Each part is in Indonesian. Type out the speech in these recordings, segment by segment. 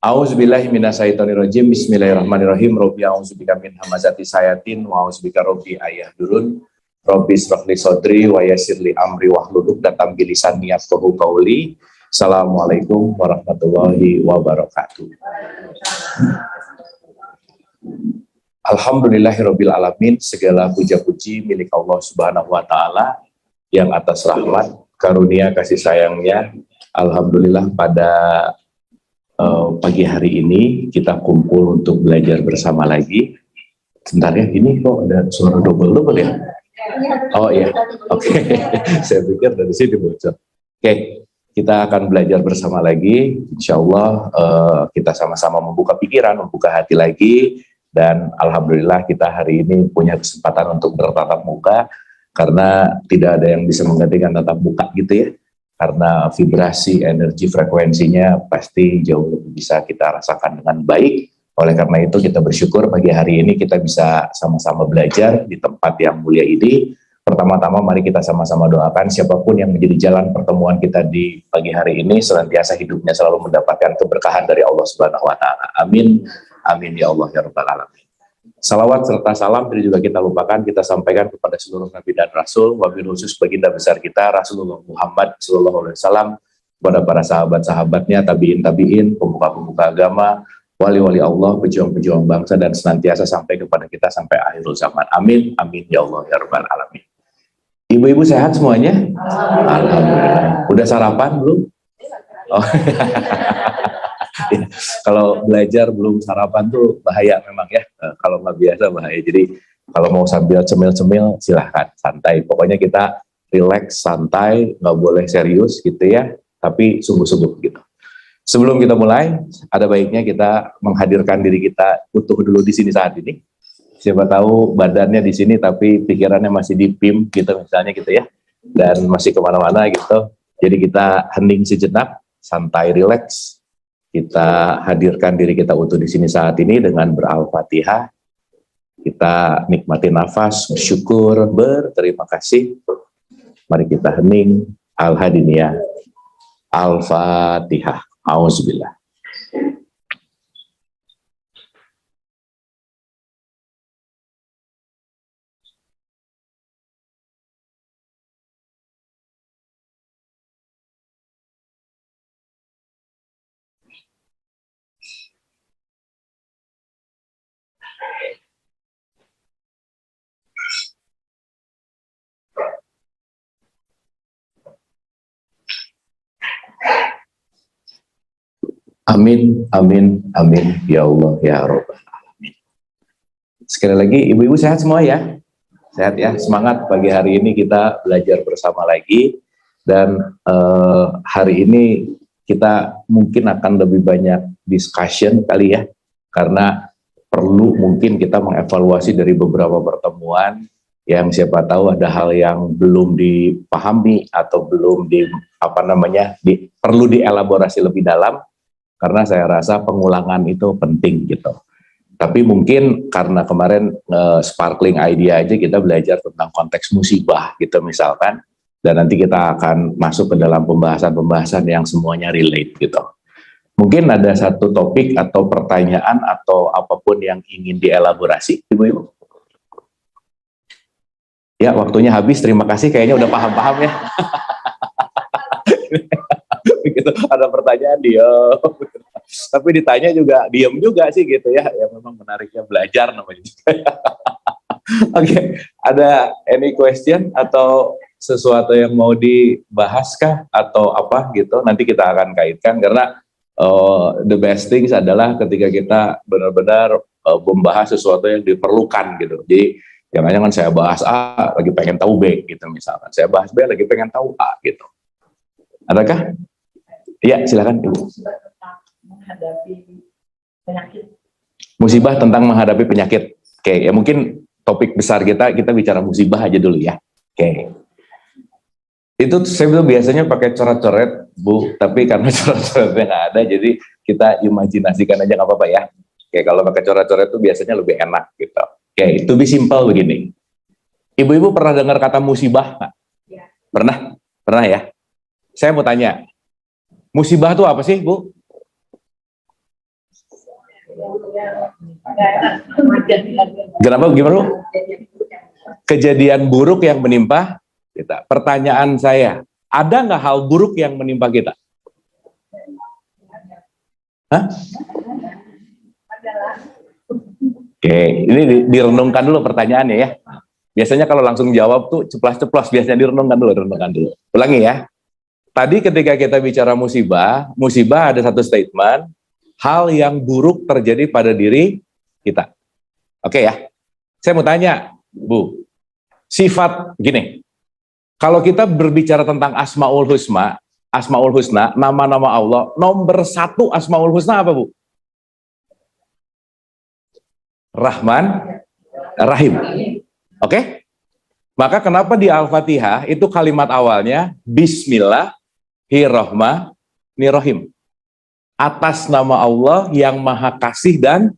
A'udzubillahi minasyaitonirrajim. Bismillahirrahmanirrahim. Robbi a'udzubika min hamazati sayatin wa a'udzubika robbi ayahdurun. Robbi shrah li sadri wa yassir li amri wahlul 'uqdatam min lisani yafqahu qawli. Assalamualaikum warahmatullahi wabarakatuh. Alhamdulillahirabbil alamin. Segala puja-puji milik Allah Subhanahu wa taala yang atas rahmat, karunia, kasih sayangnya. Alhamdulillah pada pagi hari ini kita kumpul untuk belajar bersama lagi. Sebentar ya, ini kok ada suara double ya? Oh iya, oke. Saya pikir dari sini bocor. Oke, kita akan belajar bersama lagi. Insya Allah kita sama-sama membuka pikiran, membuka hati lagi. Dan Alhamdulillah kita hari ini punya kesempatan untuk bertatap muka. Karena tidak ada yang bisa menggantikan tatap muka gitu ya. Karena vibrasi, energi, frekuensinya pasti jauh lebih bisa kita rasakan dengan baik. Oleh karena itu kita bersyukur pagi hari ini kita bisa sama-sama belajar di tempat yang mulia ini. Pertama-tama mari kita sama-sama doakan siapapun yang menjadi jalan pertemuan kita di pagi hari ini senantiasa hidupnya selalu mendapatkan keberkahan dari Allah Subhanahu wa taala. Amin. Amin ya Allah ya rabbal alamin. Salawat serta salam tidak juga kita lupakan, kita sampaikan kepada seluruh Nabi dan Rasul, wabil khusus baginda besar kita, Rasulullah Muhammad Sallallahu Alaihi Wasallam, kepada para sahabat-sahabatnya, tabiin, pemuka-pemuka agama, wali-wali Allah, pejuang-pejuang bangsa, dan senantiasa sampai kepada kita sampai akhirul zaman. Amin, amin ya Allah ya rabbal alamin. Ibu-ibu sehat semuanya? Alhamdulillah. Udah sarapan belum? Oh. Ya, kalau belajar belum sarapan tuh bahaya memang ya, kalau nggak biasa bahaya. Jadi kalau mau sambil cemil-cemil silahkan, santai. Pokoknya kita relax, santai, nggak boleh serius gitu ya, tapi sungguh-sungguh gitu. Sebelum kita mulai, ada baiknya kita menghadirkan diri kita utuh dulu di sini saat ini. Siapa tahu badannya di sini tapi pikirannya masih di PIM gitu misalnya gitu ya, dan masih kemana-mana gitu. Jadi kita hening sejenak, santai, relax. Kita hadirkan diri kita utuh di sini saat ini dengan beral-fatihah. Kita nikmati nafas, bersyukur, berterima kasih. Mari kita hening. Al-Hadiniyah. Al-Fatihah. Auzubillah. Amin, amin, amin, ya Allah, ya Rabbal alamin. Sekali lagi, ibu-ibu sehat semua ya? Sehat ya, semangat pagi hari ini kita belajar bersama lagi. Dan hari ini kita mungkin akan lebih banyak discussion kali ya, karena perlu mungkin kita mengevaluasi dari beberapa pertemuan yang siapa tahu ada hal yang belum dipahami atau belum perlu dielaborasi lebih dalam. Karena saya rasa pengulangan itu penting gitu. Tapi mungkin karena kemarin sparkling idea aja kita belajar tentang konteks musibah gitu misalkan. Dan nanti kita akan masuk ke dalam pembahasan-pembahasan yang semuanya relate gitu. Mungkin ada satu topik atau pertanyaan atau apapun yang ingin dielaborasi, Ibu-ibu. Ya, waktunya habis. Terima kasih. Kayaknya udah paham-paham ya. Begitu ada pertanyaan diam, tapi ditanya juga diam juga sih gitu ya. Ya memang menariknya belajar namanya. Oke, ada any question atau sesuatu yang mau dibahas kah atau apa gitu? Nanti kita akan kaitkan karena the best things adalah ketika kita benar-benar membahas sesuatu yang diperlukan gitu. Jadi jangan-jangan saya bahas A lagi pengen tahu B gitu misalkan. Saya bahas B lagi pengen tahu A gitu. Adakah? Iya, silakan Ibu. Menghadapi penyakit. Musibah tentang menghadapi penyakit. Oke, ya mungkin topik besar kita bicara musibah aja dulu ya. Oke. Itu saya biasanya pakai coret-coret, Bu, tapi karena coret-coretnya nggak ada, jadi kita imajinasikan aja nggak apa-apa ya. Oke, kalau pakai coret-coret itu biasanya lebih enak gitu. Oke, to be simple begini. Ibu-ibu pernah dengar kata musibah nggak? Ya. Pernah? Pernah ya? Saya mau tanya, musibah itu apa sih, Bu? Kenapa? Gimana, Bu? Kejadian buruk yang menimpa kita. Pertanyaan saya, ada nggak hal buruk yang menimpa kita? Hah? Oke, ini direnungkan dulu pertanyaannya ya. Biasanya kalau langsung jawab tuh ceplas-ceplos, biasanya direnungkan dulu. Ulangi ya. Tadi ketika kita bicara musibah, musibah ada satu statement, hal yang buruk terjadi pada diri kita. Oke ya. Saya mau tanya, Bu. Sifat gini. Kalau kita berbicara tentang Asmaul Husna, nama-nama Allah, nomor 1 Asmaul Husna apa, Bu? Rahman, Rahim. Oke? Maka kenapa di Al-Fatihah itu kalimat awalnya Bismillahirrahmanirrahim. Atas nama Allah yang Maha Kasih dan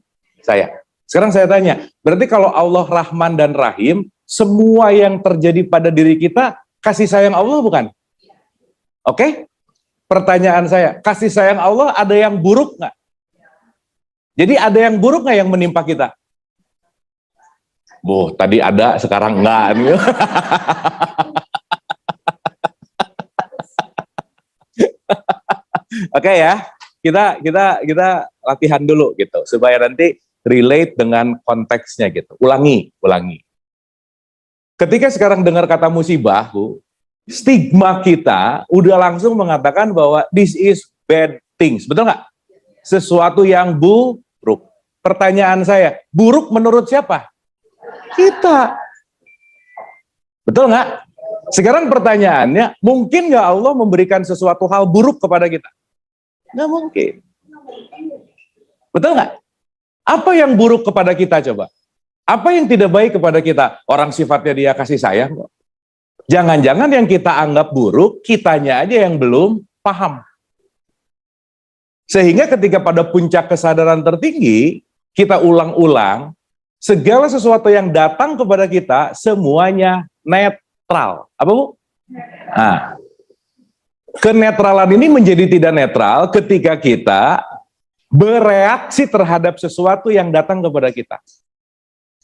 Sayang. Sekarang saya tanya, berarti kalau Allah Rahman dan Rahim, semua yang terjadi pada diri kita kasih sayang Allah bukan? Oke? Pertanyaan saya, kasih sayang Allah ada yang buruk nggak? Jadi ada yang buruk nggak yang menimpa kita? Bu, tadi ada, sekarang enggak. Oke ya, kita latihan dulu gitu, supaya nanti relate dengan konteksnya gitu. Ulangi. Ketika sekarang dengar kata musibah, Bu, stigma kita udah langsung mengatakan bahwa this is bad things, betul nggak? Sesuatu yang buruk. Pertanyaan saya, buruk menurut siapa? Kita. Betul nggak? Sekarang pertanyaannya, mungkin nggak Allah memberikan sesuatu hal buruk kepada kita? Nggak mungkin. Betul nggak? Apa yang buruk kepada kita coba? Apa yang tidak baik kepada kita? Orang sifatnya dia kasih sayang kok. Jangan-jangan yang kita anggap buruk, kitanya aja yang belum paham. Sehingga ketika pada puncak kesadaran tertinggi, kita ulang-ulang, segala sesuatu yang datang kepada kita, semuanya netral. Apa, Bu? Nah, kenetralan ini menjadi tidak netral ketika kita bereaksi terhadap sesuatu yang datang kepada kita.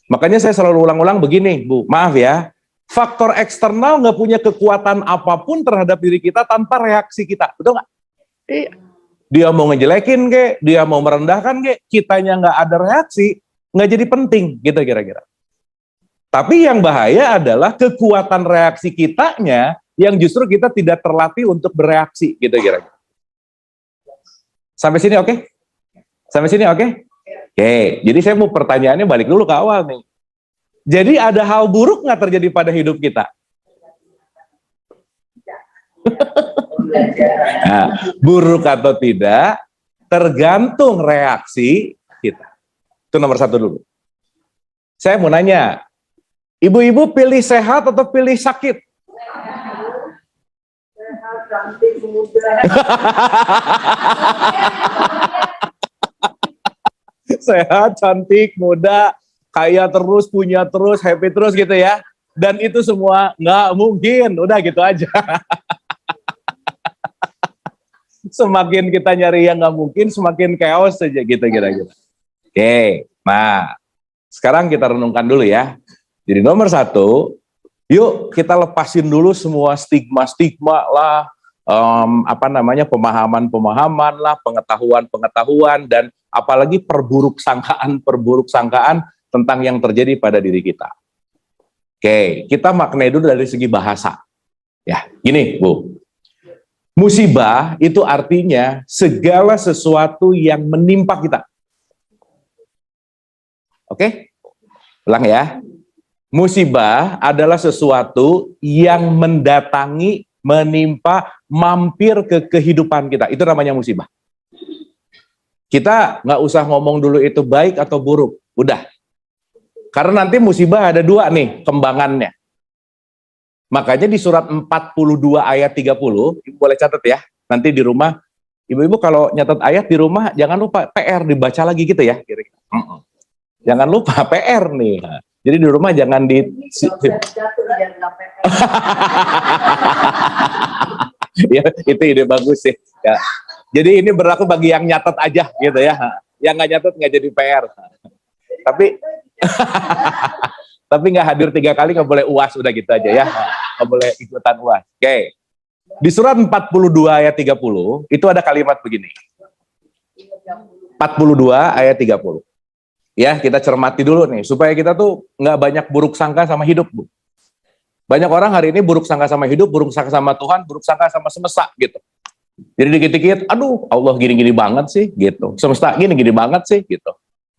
Makanya saya selalu ulang-ulang begini, Bu, maaf ya, faktor eksternal nggak punya kekuatan apapun terhadap diri kita tanpa reaksi kita, betul nggak? Iya. Dia mau ngejelekin ke, dia mau merendahkan ke, kitanya nggak ada reaksi, nggak jadi penting, gitu kira-kira. Tapi yang bahaya adalah kekuatan reaksi kitanya yang justru kita tidak terlatih untuk bereaksi, gitu kira-kira. Sampai sini oke? Sampai sini oke? Oke, jadi saya mau pertanyaannya balik dulu ke awal nih. Jadi ada hal buruk nggak terjadi pada hidup kita? Nah, buruk atau tidak tergantung reaksi kita. Itu nomor 1 dulu. Saya mau nanya, ibu-ibu pilih sehat atau pilih sakit? Sehat, cantik, muda. Sehat, cantik, muda, kaya terus, punya terus, happy terus gitu ya. Dan itu semua nggak mungkin, udah gitu aja. Semakin kita nyari yang nggak mungkin, semakin chaos saja gitu kira-kira. Oke, nah sekarang kita renungkan dulu ya. Jadi nomor 1, yuk kita lepasin dulu semua stigma-stigma lah, pemahaman-pemahaman lah, pengetahuan-pengetahuan, dan apalagi perburuk sangkaan tentang yang terjadi pada diri kita. Oke, kita maknai dulu dari segi bahasa. Ya, gini, Bu. Musibah itu artinya segala sesuatu yang menimpa kita. Oke? Ulang ya. Musibah adalah sesuatu yang mendatangi, menimpa, mampir ke kehidupan kita. Itu namanya musibah. Kita nggak usah ngomong dulu itu baik atau buruk. Udah. Karena nanti musibah ada 2 nih kembangannya. Makanya di surat 42 ayat 30, Ibu boleh catat ya. Nanti di rumah, Ibu-ibu kalau nyatat ayat di rumah, jangan lupa PR dibaca lagi gitu ya. Kira-kira. Jangan lupa PR nih. Jadi di rumah jangan di... Ya, itu ide bagus sih. Ya. Jadi ini berlaku bagi yang nyatat aja gitu ya. Yang nggak nyatat nggak jadi PR. Tapi tapi nggak hadir 3 kali nggak boleh UAS, udah gitu aja ya. Nggak boleh ikutan UAS. Oke. Di surat 42 ayat 30 itu ada kalimat begini. 42 ayat 30. Ya, kita cermati dulu nih supaya kita tuh nggak banyak buruk sangka sama hidup, Bu. Banyak orang hari ini buruk sangka sama hidup, buruk sangka sama Tuhan, buruk sangka sama semesta gitu. Jadi dikit-dikit, aduh Allah gini-gini banget sih gitu. Semesta gini-gini banget sih gitu.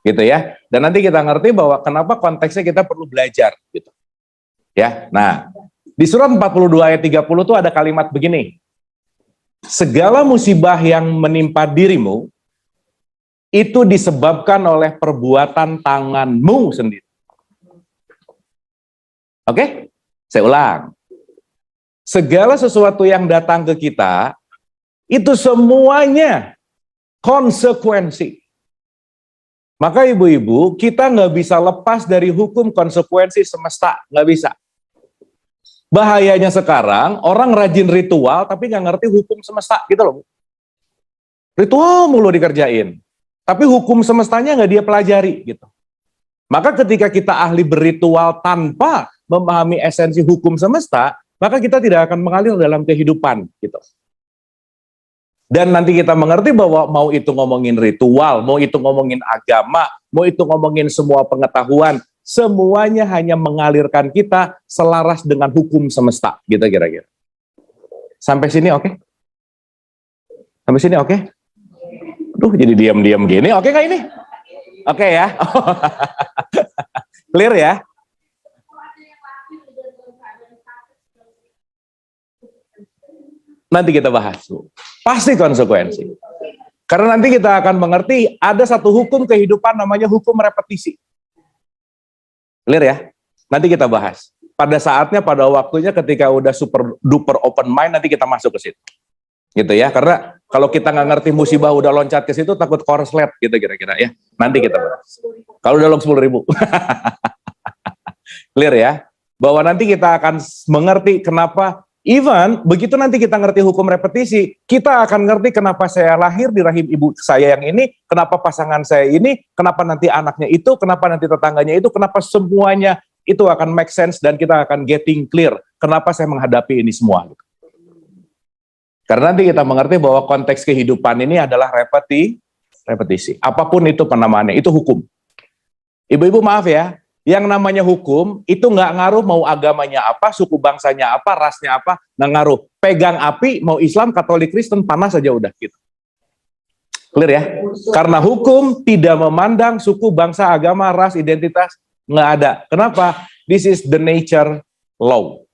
Gitu ya. Dan nanti kita ngerti bahwa kenapa konteksnya kita perlu belajar gitu. Ya. Nah, di surat 42 ayat 30 tuh ada kalimat begini. Segala musibah yang menimpa dirimu itu disebabkan oleh perbuatan tanganmu sendiri. Oke? Saya ulang. Segala sesuatu yang datang ke kita, itu semuanya konsekuensi. Maka ibu-ibu, kita nggak bisa lepas dari hukum konsekuensi semesta. Nggak bisa. Bahayanya sekarang, orang rajin ritual, tapi nggak ngerti hukum semesta. Gitu loh. Ritual mulu dikerjain. Tapi hukum semestanya nggak dia pelajari gitu. Maka ketika kita ahli berritual tanpa memahami esensi hukum semesta, maka kita tidak akan mengalir dalam kehidupan gitu. Dan nanti kita mengerti bahwa mau itu ngomongin ritual, mau itu ngomongin agama, mau itu ngomongin semua pengetahuan, semuanya hanya mengalirkan kita selaras dengan hukum semesta gitu kira-kira. Sampai sini oke? Sampai sini oke? Duh, jadi diam-diam gini. Oke nggak ini? Oke ya? Clear ya? Nanti kita bahas, Bu. Pasti konsekuensi. Karena nanti kita akan mengerti ada satu hukum kehidupan namanya hukum repetisi. Clear ya? Nanti kita bahas. Pada saatnya, pada waktunya ketika udah super duper open mind, nanti kita masuk ke situ. Gitu ya, karena kalau kita nggak ngerti musibah udah loncat ke situ takut korslet gitu kira-kira ya. Nanti kita bahas. Kalau udah 10.000. Clear ya? Bahwa nanti kita akan mengerti kenapa even begitu nanti kita ngerti hukum repetisi, kita akan ngerti kenapa saya lahir di rahim ibu saya yang ini, kenapa pasangan saya ini, kenapa nanti anaknya itu, kenapa nanti tetangganya itu, kenapa semuanya itu akan make sense dan kita akan getting clear kenapa saya menghadapi ini semua. Karena nanti kita mengerti bahwa konteks kehidupan ini adalah repetisi. Apapun itu penamaannya, itu hukum. Ibu-ibu maaf ya, yang namanya hukum itu nggak ngaruh mau agamanya apa, suku bangsanya apa, rasnya apa, nggak ngaruh. Pegang api, mau Islam, Katolik, Kristen, panas aja udah gitu. Clear ya? Karena hukum tidak memandang suku, bangsa, agama, ras, identitas, nggak ada. Kenapa? This is the nature law.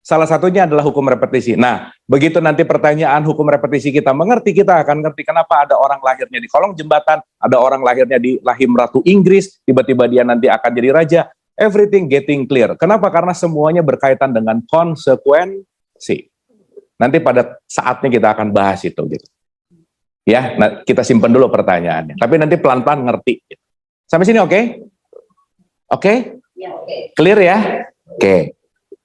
Salah satunya adalah hukum repetisi. Nah, begitu nanti pertanyaan hukum repetisi kita mengerti, kita akan ngerti kenapa ada orang lahirnya di kolong jembatan, ada orang lahirnya di rahim Ratu Inggris, tiba-tiba dia nanti akan jadi raja. Everything getting clear. Kenapa? Karena semuanya berkaitan dengan konsekuensi. Nanti pada saatnya kita akan bahas itu. Gitu. Ya, nah, kita simpan dulu pertanyaannya. Tapi nanti pelan-pelan ngerti. Sampai sini oke? Oke? Clear ya? Oke.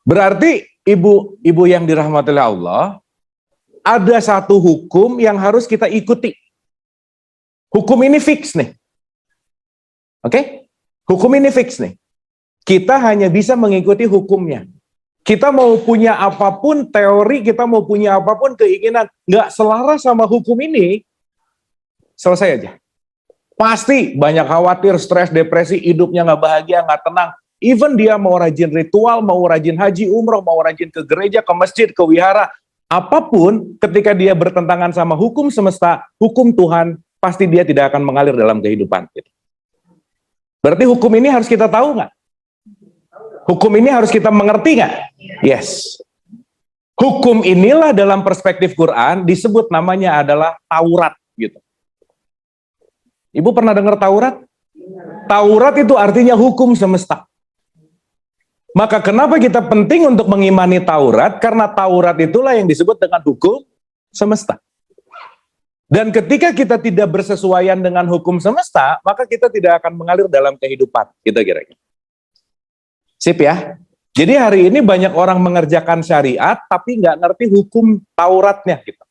Berarti ibu yang dirahmati oleh Allah, ada satu hukum yang harus kita ikuti. Hukum ini fix nih. Oke? Hukum ini fix nih. Kita hanya bisa mengikuti hukumnya. Kita mau punya apapun teori, kita mau punya apapun keinginan, nggak selaras sama hukum ini, selesai aja. Pasti banyak khawatir, stres, depresi, hidupnya nggak bahagia, nggak tenang. Even dia mau rajin ritual, mau rajin haji, umroh, mau rajin ke gereja, ke masjid, ke wihara, apapun ketika dia bertentangan sama hukum semesta, hukum Tuhan, pasti dia tidak akan mengalir dalam kehidupan. Berarti hukum ini harus kita tahu nggak? Hukum ini harus kita mengerti nggak? Yes. Hukum inilah dalam perspektif Quran disebut namanya adalah Taurat. Gitu. Ibu pernah dengar Taurat? Taurat itu artinya hukum semesta. Maka kenapa kita penting untuk mengimani Taurat? Karena Taurat itulah yang disebut dengan hukum semesta. Dan ketika kita tidak bersesuaian dengan hukum semesta, maka kita tidak akan mengalir dalam kehidupan. Gitu kira-kira. Sip ya? Jadi hari ini banyak orang mengerjakan syariat, tapi nggak ngerti hukum Tauratnya. Gitu.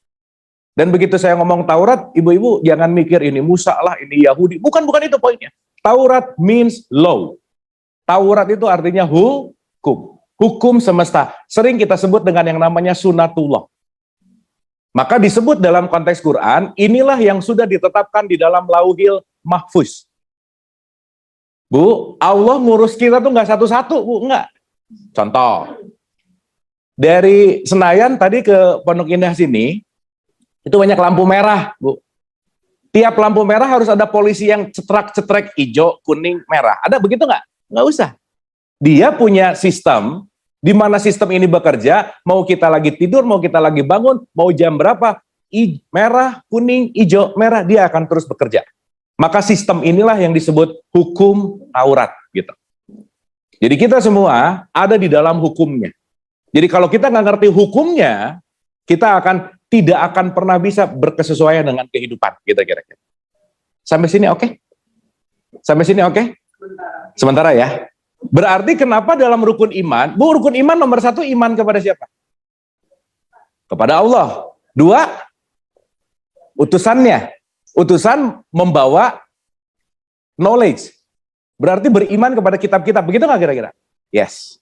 Dan begitu saya ngomong Taurat, ibu-ibu jangan mikir ini Musa lah, ini Yahudi. Bukan itu poinnya. Taurat means law. Taurat itu artinya hukum. Hukum semesta. Sering kita sebut dengan yang namanya sunatullah. Maka disebut dalam konteks Quran, inilah yang sudah ditetapkan di dalam lauhil mahfuz. Bu, Allah ngurus kita tuh nggak satu-satu, Bu, nggak. Contoh, dari Senayan tadi ke Pondok Indah sini, itu banyak lampu merah, Bu. Tiap lampu merah harus ada polisi yang cetrek-cetrek hijau, kuning, merah. Ada begitu nggak? Nggak usah. Dia punya sistem, di mana sistem ini bekerja, mau kita lagi tidur, mau kita lagi bangun, mau jam berapa, merah, kuning, hijau, merah, dia akan terus bekerja. Maka sistem inilah yang disebut hukum Taurat, gitu. Jadi kita semua ada di dalam hukumnya. Jadi kalau kita nggak ngerti hukumnya, kita tidak akan pernah bisa berkesesuaian dengan kehidupan, gitu kira-kira. Sampai sini oke? Sampai sini oke? Sementara ya. Berarti kenapa dalam rukun iman, Bu, rukun iman nomor 1 iman kepada siapa? Kepada Allah. 2, utusannya. Utusan membawa knowledge. Berarti beriman kepada kitab-kitab. Begitu nggak kira-kira? Yes.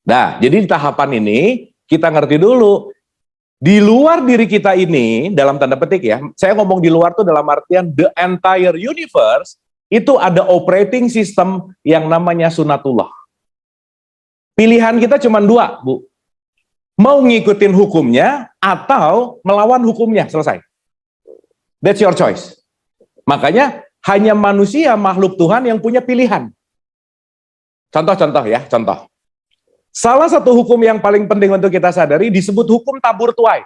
Nah, jadi di tahapan ini, kita ngerti dulu. Di luar diri kita ini, dalam tanda petik ya, saya ngomong di luar tuh dalam artian the entire universe, itu ada operating system yang namanya sunatullah. Pilihan kita cuma 2, Bu. Mau ngikutin hukumnya, atau melawan hukumnya, selesai. That's your choice. Makanya, hanya manusia, makhluk Tuhan yang punya pilihan. Contoh-contoh ya, contoh. Salah satu hukum yang paling penting untuk kita sadari disebut hukum tabur tuai.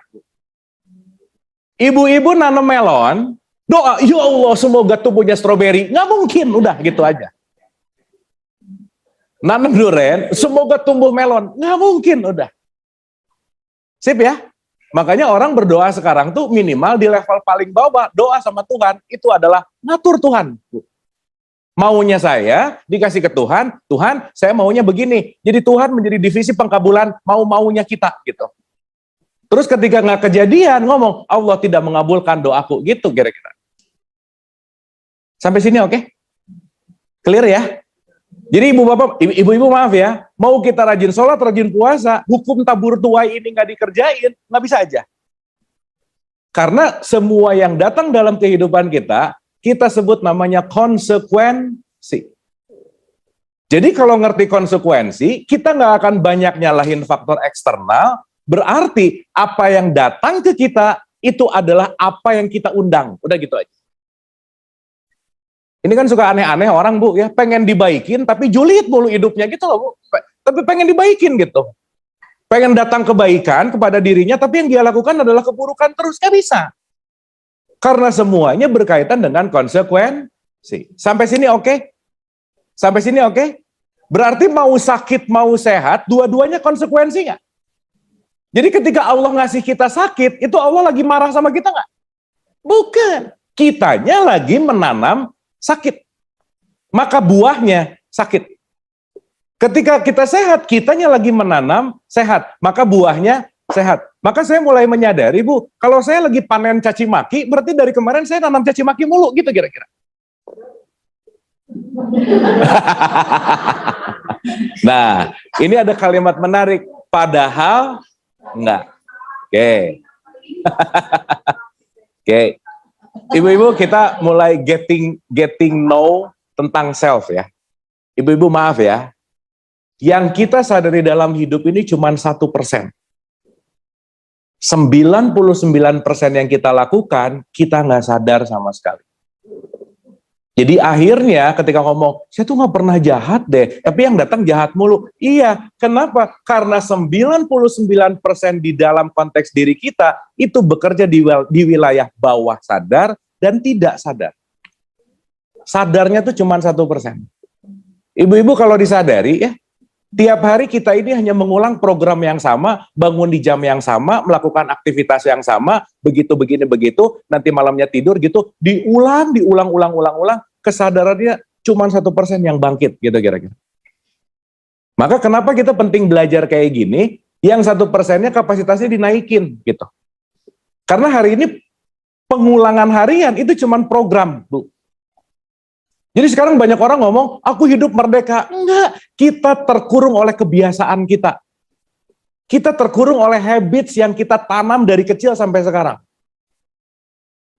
Ibu-ibu nanam melon, doa, ya Allah semoga tumbuhnya stroberi. Nggak mungkin, udah gitu aja. Nanam durian, semoga tumbuh melon. Nggak mungkin, udah. Sip ya? Makanya orang berdoa sekarang tuh minimal di level paling bawah, doa sama Tuhan, itu adalah ngatur Tuhan. Maunya saya dikasih ke Tuhan, Tuhan saya maunya begini. Jadi Tuhan menjadi divisi pengkabulan mau-maunya kita gitu. Terus ketika nggak kejadian ngomong Allah tidak mengabulkan doaku gitu kira-kira. Sampai sini oke? Clear ya? Jadi ibu-ibu maaf ya, mau kita rajin sholat, rajin puasa, hukum tabur tuai ini nggak dikerjain, nggak bisa aja. Karena semua yang datang dalam kehidupan kita sebut namanya konsekuensi. Jadi kalau ngerti konsekuensi, kita nggak akan banyak nyalahin faktor eksternal, berarti apa yang datang ke kita, itu adalah apa yang kita undang. Udah gitu aja. Ini kan suka aneh-aneh orang, Bu, ya pengen dibaikin tapi julid mulu hidupnya gitu loh, Bu. Tapi pengen dibaikin gitu. Pengen datang kebaikan kepada dirinya tapi yang dia lakukan adalah keburukan terus, nggak bisa. Karena semuanya berkaitan dengan konsekuensi. Sampai sini oke? Sampai sini oke? Berarti mau sakit mau sehat, dua-duanya konsekuensi nggak? Jadi ketika Allah ngasih kita sakit, itu Allah lagi marah sama kita nggak? Bukan. Kitanya lagi menanam sakit. Maka buahnya sakit. Ketika kita sehat, kitanya lagi menanam sehat. Maka buahnya sehat. Maka saya mulai menyadari, Bu, kalau saya lagi panen caci maki, berarti dari kemarin saya nanam caci maki mulu, gitu kira-kira. Nah, ini ada kalimat menarik. Padahal, enggak. Oke. Oke. Ibu-ibu kita mulai getting know tentang self ya. Ibu-ibu maaf ya, yang kita sadari dalam hidup ini cuma 1%. 99% yang kita lakukan, kita nggak sadar sama sekali. Jadi akhirnya ketika ngomong, saya tuh nggak pernah jahat deh, tapi yang datang jahat mulu. Iya, kenapa? Karena 99% di dalam konteks diri kita, itu bekerja di wilayah bawah sadar dan tidak sadar. Sadarnya tuh cuma 1%. Ibu-ibu kalau disadari ya, tiap hari kita ini hanya mengulang program yang sama, bangun di jam yang sama, melakukan aktivitas yang sama, begitu begini begitu, nanti malamnya tidur gitu, diulang, kesadarannya cuma 1% yang bangkit gitu kira-kira. Maka kenapa kita penting belajar kayak gini, yang 1%-nya kapasitasnya dinaikin gitu. Karena hari ini pengulangan harian itu cuma program, Bu. Jadi sekarang banyak orang ngomong, aku hidup merdeka. Enggak, kita terkurung oleh kebiasaan kita. Kita terkurung oleh habits yang kita tanam dari kecil sampai sekarang.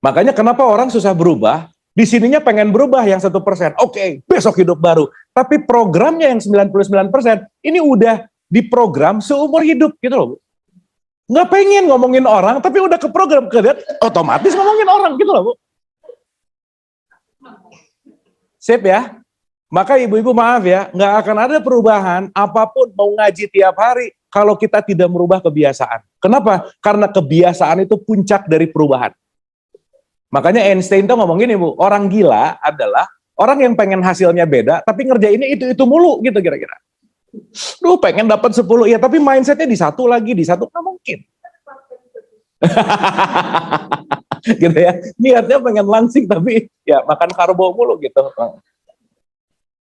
Makanya kenapa orang susah berubah, di sininya pengen berubah yang 1%. Oke, besok hidup baru. Tapi programnya yang 99%, ini udah diprogram seumur hidup gitu loh. Nggak pengen ngomongin orang, tapi udah keprogram, otomatis ngomongin orang gitu loh, Bu. Sip ya. Maka ibu-ibu maaf ya, nggak akan ada perubahan apapun mau ngaji tiap hari kalau kita tidak merubah kebiasaan. Kenapa? Karena kebiasaan itu puncak dari perubahan. Makanya Einstein tuh ngomong gini, Bu, orang gila adalah orang yang pengen hasilnya beda, tapi ngerjainnya itu mulu gitu kira-kira. Duh, pengen dapat 10, ya tapi mindsetnya di satu lagi, di satu, nggak mungkin. Gitu ya, niatnya pengen langsing tapi ya makan karbo mulu gitu.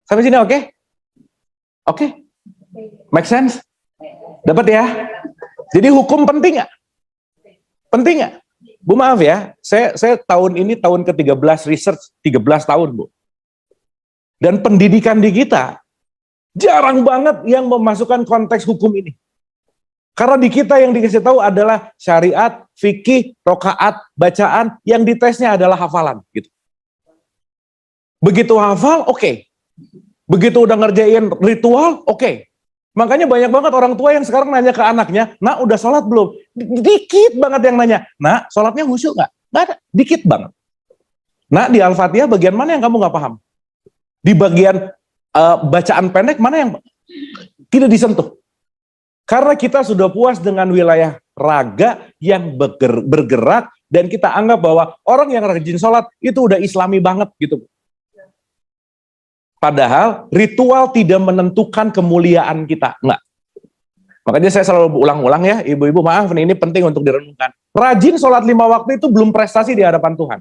Sampai sini oke? Oke? Make sense? Dapat ya? Jadi hukum penting nggak? Penting nggak? Bu maaf ya, saya tahun ini tahun ke-13 research, 13 tahun Bu. Dan pendidikan di kita jarang banget yang memasukkan konteks hukum ini. Karena di kita yang dikasih tahu adalah syariat, fikih, rokaat, bacaan, yang ditesnya adalah hafalan. Gitu. Begitu hafal, oke. Begitu udah ngerjain ritual, oke. Makanya banyak banget orang tua yang sekarang nanya ke anaknya, nak udah sholat belum? Dikit banget yang nanya, nak sholatnya khusyuk nggak? Nggak ada, dikit banget. Nak di Al-Fatihah bagian mana yang kamu nggak paham? Di bagian bacaan pendek mana yang tidak disentuh? Karena kita sudah puas dengan wilayah raga yang bergerak dan kita anggap bahwa orang yang rajin sholat itu udah islami banget gitu. Padahal ritual tidak menentukan kemuliaan kita. Enggak. Makanya saya selalu ulang-ulang ya, ibu-ibu maaf ini penting untuk direnungkan. Rajin sholat 5 waktu itu belum prestasi di hadapan Tuhan.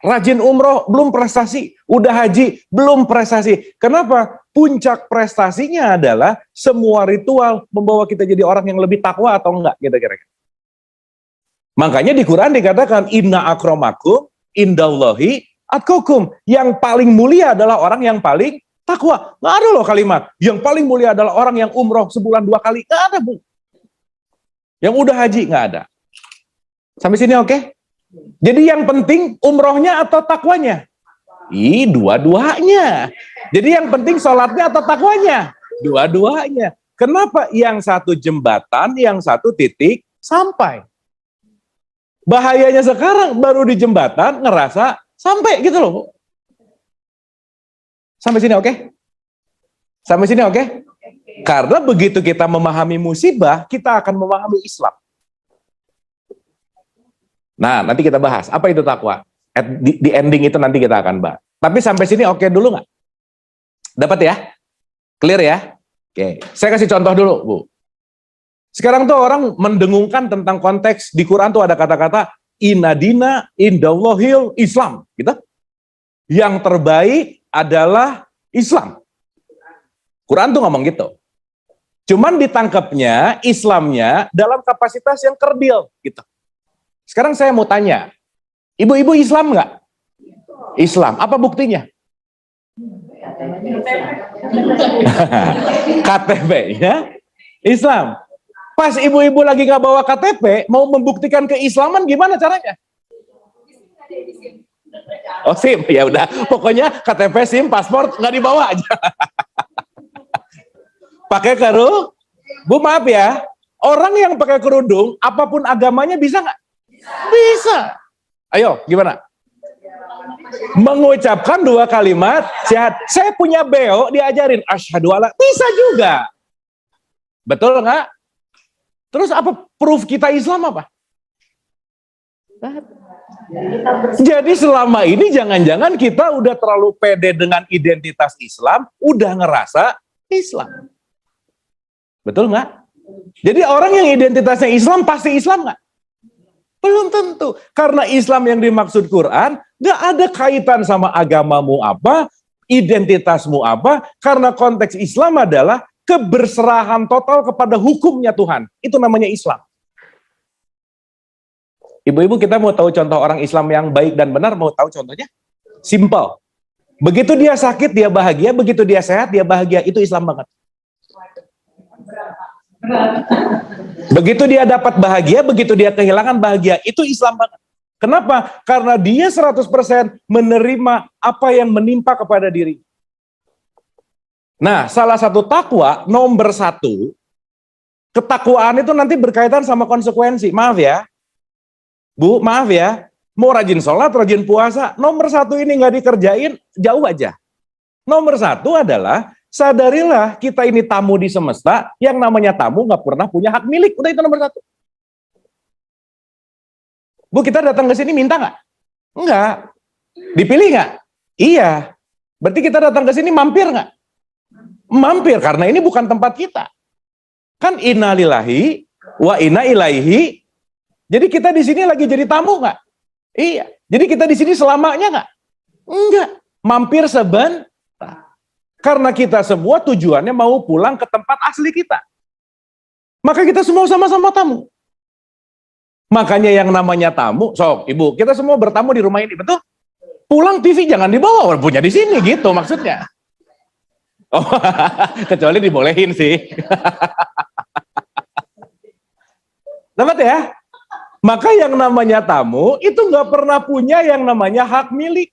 Rajin umroh belum prestasi, udah haji belum prestasi. Kenapa? Puncak prestasinya adalah semua ritual membawa kita jadi orang yang lebih takwa atau enggak gitu kira-kira. Makanya di Quran dikatakan inna akramakum indallahi atqakum. Yang paling mulia adalah orang yang paling takwa. Nggak ada loh kalimat yang paling mulia adalah orang yang umroh sebulan 2 kali. Nggak ada, Bu. Yang udah haji nggak ada. Sampai sini oke? Jadi yang penting umrohnya atau takwanya? Dua-duanya. Jadi yang penting sholatnya atau takwanya? Dua-duanya. Kenapa yang satu jembatan, yang satu titik sampai? Bahayanya sekarang baru di jembatan ngerasa sampai gitu loh. Sampai sini oke? Sampai sini oke? Karena begitu kita memahami musibah, kita akan memahami Islam. Nah, nanti kita bahas. Apa itu takwa? Di ending itu nanti kita akan bahas. Tapi sampai sini oke dulu nggak? Dapat ya? Clear ya? Oke. Saya kasih contoh dulu, Bu. Sekarang tuh orang mendengungkan tentang konteks di Quran tuh ada kata-kata inadina indallahil Islam, gitu. Yang terbaik adalah Islam. Quran tuh ngomong gitu. Cuman ditangkapnya Islamnya dalam kapasitas yang kerdil, gitu. Sekarang saya mau tanya, ibu-ibu Islam nggak? Islam, apa buktinya? KTP ya, Islam. Pas ibu-ibu lagi nggak bawa KTP, mau membuktikan keislaman gimana caranya? Oh SIM, ya udah. Pokoknya KTP, SIM, paspor nggak dibawa aja. Pakai kerudung, Bu maaf ya, orang yang pakai kerudung, apapun agamanya bisa nggak? Bisa. Ayo, gimana? Mengucapkan 2 kalimat syahadat. Saya punya beo diajarin asyhadu alla, bisa juga. Betul nggak? Terus apa proof kita Islam apa? Jadi selama ini jangan-jangan kita udah terlalu pede dengan identitas Islam, udah ngerasa Islam. Betul nggak? Jadi orang yang identitasnya Islam pasti Islam nggak? Belum tentu. Karena Islam yang dimaksud Quran nggak ada kaitan sama agamamu apa, identitasmu apa, karena konteks Islam adalah keberserahan total kepada hukumnya Tuhan. Itu namanya Islam. Ibu-ibu kita mau tahu contoh orang Islam yang baik dan benar, mau tahu contohnya? Simple. Begitu dia sakit, dia bahagia. Begitu dia sehat, dia bahagia. Itu Islam banget. Begitu dia dapat bahagia, begitu dia kehilangan bahagia. Itu Islam banget. Kenapa? Karena dia 100% menerima apa yang menimpa kepada diri. Nah, salah satu takwa, nomor 1, ketakwaan itu nanti berkaitan sama konsekuensi. Maaf ya, Bu, maaf ya. Mau rajin sholat, rajin puasa, nomor 1 ini nggak dikerjain, jauh aja. Nomor 1 adalah, sadarilah kita ini tamu di semesta, yang namanya tamu nggak pernah punya hak milik. Udah, itu nomor 1. Bu, kita datang ke sini minta nggak? Enggak. Dipilih nggak? Iya. Berarti kita datang ke sini mampir nggak? Mampir, karena ini bukan tempat kita. Kan inna lillahi wa inna ilaihi. Jadi kita di sini lagi jadi tamu nggak? Iya. Jadi kita di sini selamanya nggak? Enggak. Mampir sebentar. Karena kita semua tujuannya mau pulang ke tempat asli kita. Maka kita semua sama-sama tamu. Makanya yang namanya tamu, sok Ibu, kita semua bertamu di rumah ini, betul? Pulang TV jangan dibawa, punya di sini gitu maksudnya. Oh, kecuali dibolehin sih. Dapat ya? Maka yang namanya tamu itu nggak pernah punya yang namanya hak milik.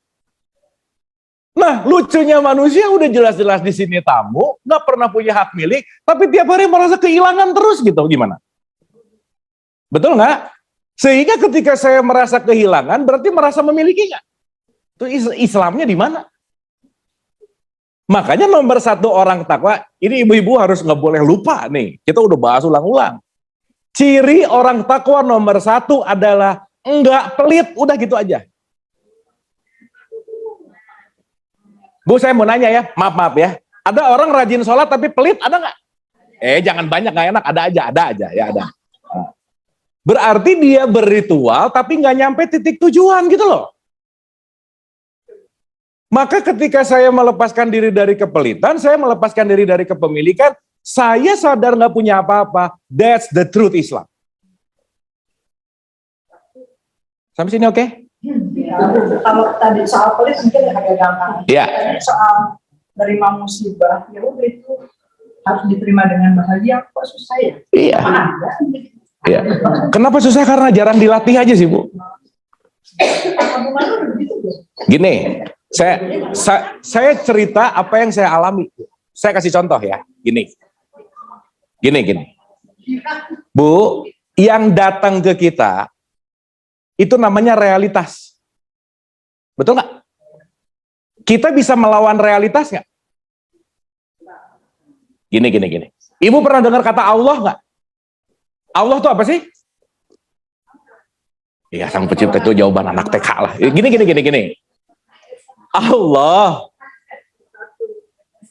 Nah, lucunya manusia udah jelas-jelas di sini tamu, nggak pernah punya hak milik, tapi tiap hari merasa kehilangan terus gitu, gimana? Betul nggak? Sehingga ketika saya merasa kehilangan, berarti merasa memiliki nggak? Itu Islamnya di mana? Makanya nomor 1 orang takwa, ini ibu-ibu harus nggak boleh lupa nih. Kita udah bahas ulang-ulang. Ciri orang takwa nomor 1 adalah enggak pelit, udah gitu aja. Bu, saya mau nanya ya, maaf ya. Ada orang rajin sholat tapi pelit, ada nggak? Jangan banyak, nggak enak, ada aja, ya ada. Berarti dia berritual tapi nggak nyampe titik tujuan gitu loh. Maka ketika saya melepaskan diri dari kepelitan, saya melepaskan diri dari kepemilikan, saya sadar nggak punya apa-apa. That's the truth Islam. Sampai sini oke? Kalau tadi soal pelit mungkin agak gampang. Iya. Soal menerima musibah, ya udah itu harus diterima dengan bahagia. Kok susah ya? Iya. Iya. Kenapa susah? Karena jarang dilatih aja sih, Bu. Gini, saya cerita apa yang saya alami. Saya kasih contoh ya. Gini. Bu, yang datang ke kita itu namanya realitas. Betul nggak? Kita bisa melawan realitas nggak? Gini. Ibu pernah dengar kata Allah nggak? Allah itu apa sih? Iya, sang pencipta itu jawaban anak TK lah. Gini. Allah.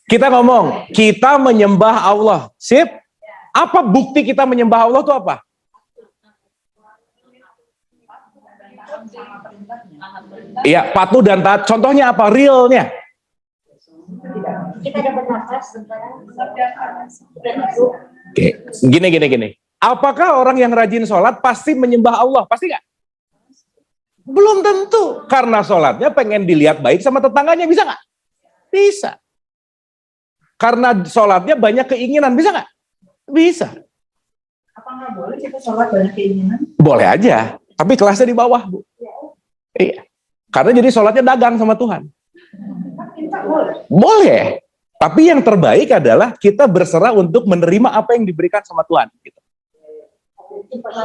Kita ngomong, kita menyembah Allah. Sip? Apa bukti kita menyembah Allah itu apa? Iya, patuh dan taat. Contohnya apa? Realnya. Kita dapat nafas. Oke, gini. Apakah orang yang rajin sholat pasti menyembah Allah? Pasti nggak? Belum tentu. Karena sholatnya pengen dilihat baik sama tetangganya. Bisa nggak? Bisa. Karena sholatnya banyak keinginan. Bisa nggak? Bisa. Apa nggak boleh kita sholat banyak keinginan? Boleh aja. Tapi kelasnya di bawah, Bu. Iya. Karena jadi sholatnya dagang sama Tuhan. Kita boleh. Boleh. Tapi yang terbaik adalah kita berserah untuk menerima apa yang diberikan sama Tuhan. Gitu.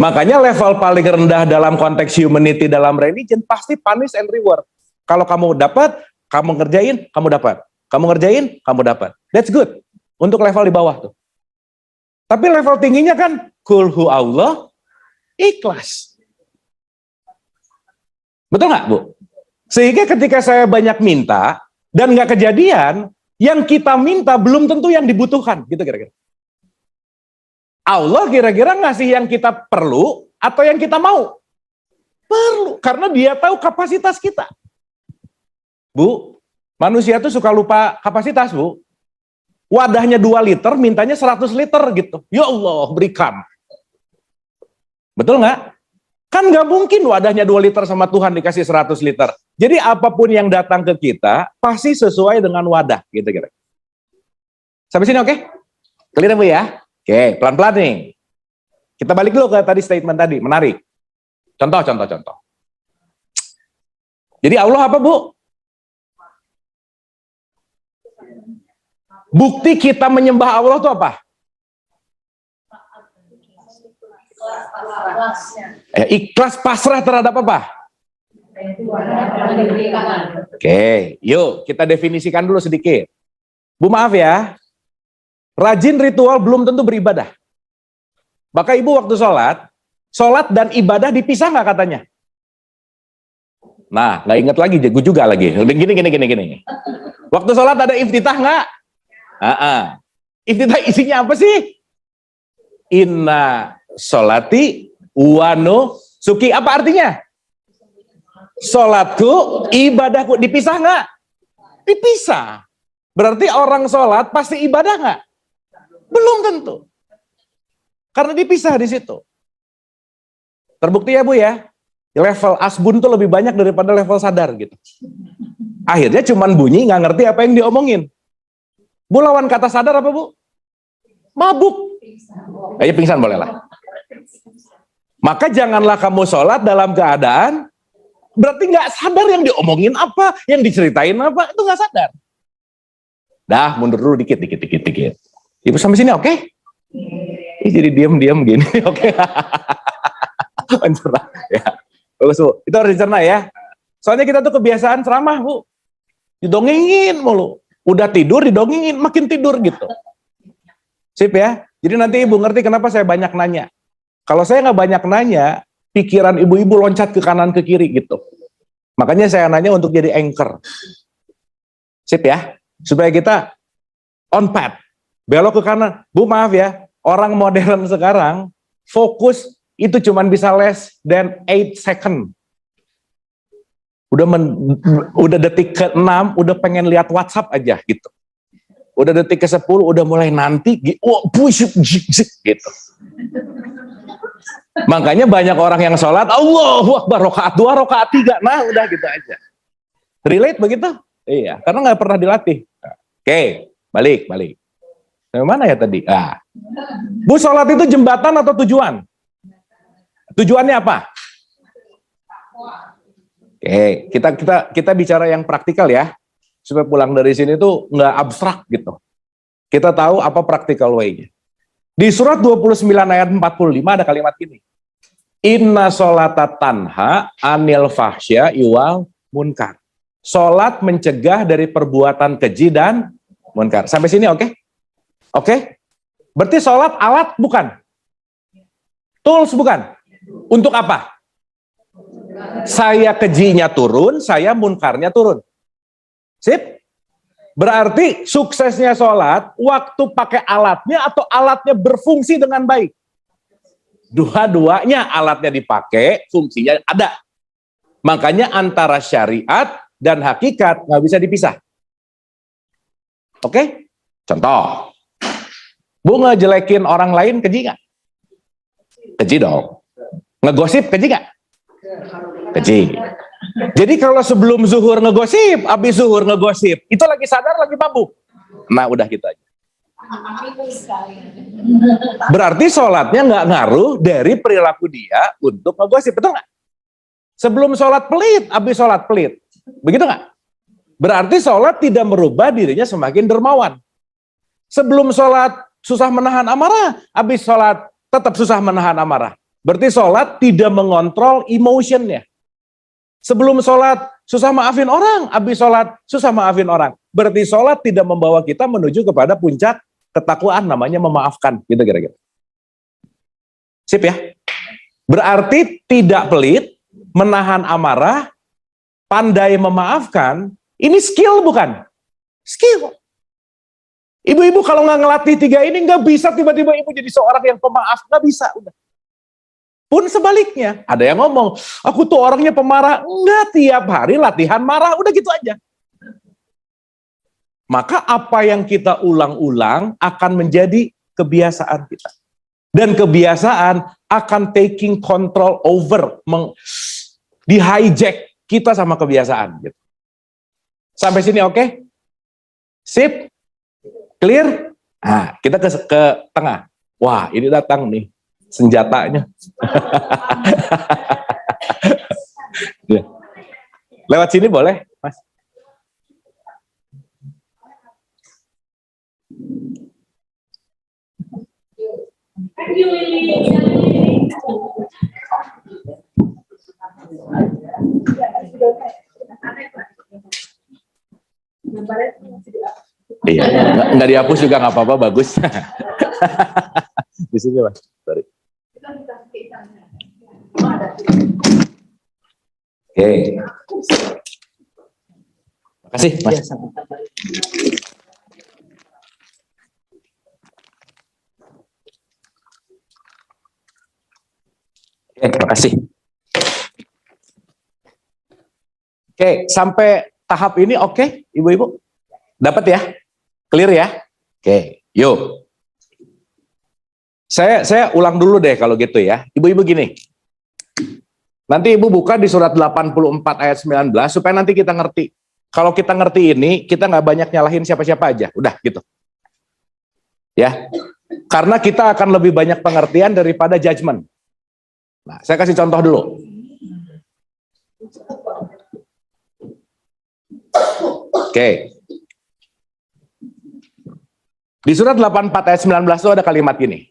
Makanya level paling rendah dalam konteks humanity dalam religion pasti punish and reward. Kalau kamu dapat, kamu ngerjain, kamu dapat. Kamu ngerjain, kamu dapat. That's good. Untuk level di bawah tuh. Tapi level tingginya kan kul hu Allah, ikhlas. Betul nggak, Bu? Sehingga ketika saya banyak minta dan nggak kejadian, yang kita minta belum tentu yang dibutuhkan, gitu kira-kira. Allah kira-kira ngasih yang kita perlu atau yang kita mau? Perlu, karena dia tahu kapasitas kita. Bu, manusia tuh suka lupa kapasitas, Bu. Wadahnya 2 liter, mintanya 100 liter gitu. Ya Allah, berikan. Betul nggak? Kan nggak mungkin wadahnya 2 liter sama Tuhan dikasih 100 liter. Jadi apapun yang datang ke kita pasti sesuai dengan wadah, gitu kira. Sampai sini oke? Clear Bu ya? Oke, pelan-pelan nih. Kita balik dulu ke tadi statement tadi, menarik. Contoh. Jadi Allah apa Bu? Bukti kita menyembah Allah itu apa? Ikhlas pasrah terhadap apa? Oke, yuk kita definisikan dulu sedikit. Bu maaf ya, rajin ritual belum tentu beribadah. Maka ibu waktu sholat dan ibadah dipisah nggak katanya? Nah, nggak inget lagi, gue juga lagi. Gini. Waktu sholat ada iftitah nggak? Iftitah isinya apa sih? Inna sholati wanu suki, apa artinya? Sholatku, ibadahku, dipisah nggak? Dipisah. Berarti orang sholat pasti ibadah nggak? Belum tentu. Karena dipisah di situ. Terbukti ya Bu ya, level asbun tuh lebih banyak daripada level sadar gitu. Akhirnya cuman bunyi, nggak ngerti apa yang diomongin. Bu, lawan kata sadar apa Bu? Mabuk. Ayo pingsan boleh lah. Maka janganlah kamu sholat dalam keadaan berarti nggak sadar yang diomongin apa, yang diceritain apa, itu nggak sadar. Dah, mundur dulu dikit. Ibu sampai sini oke? Jadi diam gini, oke? Mencerna, ya. Bagus Bu, itu harus dicerna ya. Soalnya kita tuh kebiasaan ceramah Bu, didongengin mulu. Udah tidur didongengin, makin tidur gitu. Sip ya. Jadi nanti ibu ngerti kenapa saya banyak nanya. Kalau saya nggak banyak nanya, pikiran ibu-ibu loncat ke kanan ke kiri gitu. Makanya saya nanya untuk jadi anchor. Sip ya. Supaya kita on path. Belok ke kanan. Bu maaf ya, orang modern sekarang fokus itu cuma bisa less than 8 second. Udah detik ke-6 udah pengen lihat WhatsApp aja gitu. Udah detik ke-10 udah mulai nanti gitu. Makanya banyak orang yang sholat Allahu Akbar, rakaat 2, rakaat 3, nah udah gitu aja. Relate begitu? Iya, karena nggak pernah dilatih. Oke, balik. Yang mana ya tadi? Bu, sholat itu jembatan atau tujuan? Tujuannya apa? Oke, kita bicara yang praktikal ya, supaya pulang dari sini tuh nggak abstrak gitu. Kita tahu apa practical way-nya. Di surat 29 ayat 45 ada kalimat ini. Inna sholata tanha anil fahsya iwal munkar. Sholat mencegah dari perbuatan keji dan munkar. Sampai sini oke? Oke? Berarti sholat alat bukan? Tools bukan? Untuk apa? Saya kejinya turun, saya munkarnya turun. Sip? Berarti suksesnya sholat, waktu pakai alatnya atau alatnya berfungsi dengan baik. Dua-duanya alatnya dipakai, fungsinya ada. Makanya antara syariat dan hakikat nggak bisa dipisah. Oke? Contoh. Bu, ngejelekin orang lain keji nggak? Keji dong. Ngegosip keji nggak? Keji. Jadi kalau sebelum zuhur ngegosip, habis zuhur ngegosip, itu lagi sadar lagi mabuk. Nah udah gitu aja. Berarti sholatnya nggak ngaruh dari perilaku dia untuk ngegosip, betul nggak? Sebelum sholat pelit, habis sholat pelit, begitu nggak? Berarti sholat tidak merubah dirinya semakin dermawan. Sebelum sholat susah menahan amarah, habis sholat tetap susah menahan amarah. Berarti sholat tidak mengontrol emotionnya. Sebelum sholat susah maafin orang, habis sholat susah maafin orang. Berarti sholat tidak membawa kita menuju kepada puncak ketakwaan, namanya memaafkan. Gitu kira-kira. Sip ya? Berarti tidak pelit, menahan amarah, pandai memaafkan, ini skill bukan? Skill. Ibu-ibu kalau nggak ngelatih 3 ini, nggak bisa tiba-tiba ibu jadi seorang yang pemaaf. Nggak bisa, udah. Pun sebaliknya, ada yang ngomong, aku tuh orangnya pemarah. Enggak, tiap hari latihan marah, udah gitu aja. Maka apa yang kita ulang-ulang akan menjadi kebiasaan kita. Dan kebiasaan akan taking control over, di hijack kita sama kebiasaan. Gitu. Sampai sini oke? Sip? Clear? Nah, kita ke tengah. Wah, ini datang nih senjatanya. Ya. Lewat sini boleh, Mas? Iya, nggak dihapus juga nggak apa-apa, bagus. Di sini, Mas. Sorry. Oke. Makasih, Mas. Oke, makasih. Oke, sampai tahap ini oke, Ibu-ibu? Dapat ya? Clear ya? Oke, yuk. Saya ulang dulu deh kalau gitu ya. Ibu-ibu gini. Nanti Ibu buka di surat 84 ayat 19 supaya nanti kita ngerti. Kalau kita ngerti ini, kita nggak banyak nyalahin siapa-siapa aja. Udah gitu. Ya. Karena kita akan lebih banyak pengertian daripada judgement. Nah, saya kasih contoh dulu. Oke. Di surat 84 ayat 19 itu ada kalimat gini.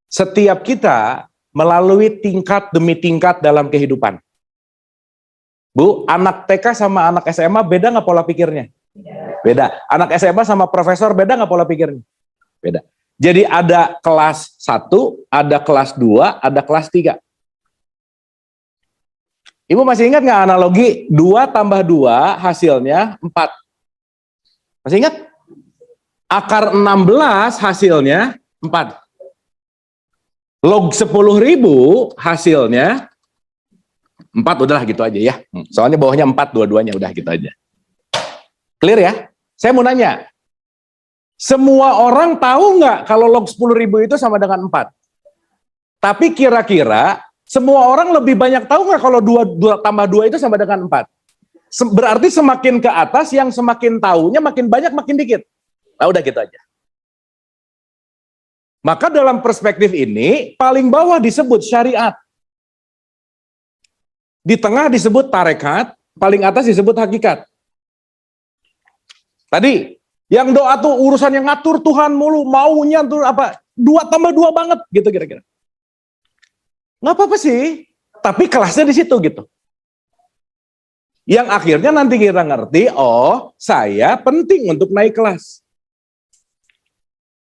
Setiap kita melalui tingkat demi tingkat dalam kehidupan. Bu, anak TK sama anak SMA beda nggak pola pikirnya? Beda. Anak SMA sama profesor beda nggak pola pikirnya? Beda. Jadi ada kelas 1, ada kelas 2, ada kelas 3. Ibu masih ingat nggak analogi 2 tambah 2 hasilnya 4? Masih ingat? Akar 16 hasilnya 4. Log 10.000 hasilnya 4, udahlah gitu aja ya. Soalnya bawahnya 4 dua-duanya, udah gitu aja. Clear ya? Saya mau nanya. Semua orang tahu nggak kalau log 10.000 itu sama dengan 4? Tapi kira-kira semua orang lebih banyak tahu nggak kalau 2 tambah 2 itu sama dengan 4? Berarti semakin ke atas yang semakin tahunya makin banyak makin dikit. Nah udah gitu aja. Maka dalam perspektif ini paling bawah disebut syariat. Di tengah disebut tarekat, paling atas disebut hakikat. Tadi yang doa tuh urusan yang ngatur Tuhan mulu, maunya tuh apa? 2 tambah 2 banget gitu kira-kira. Nggak apa-apa sih, tapi kelasnya di situ gitu. Yang akhirnya nanti kita ngerti, oh saya penting untuk naik kelas.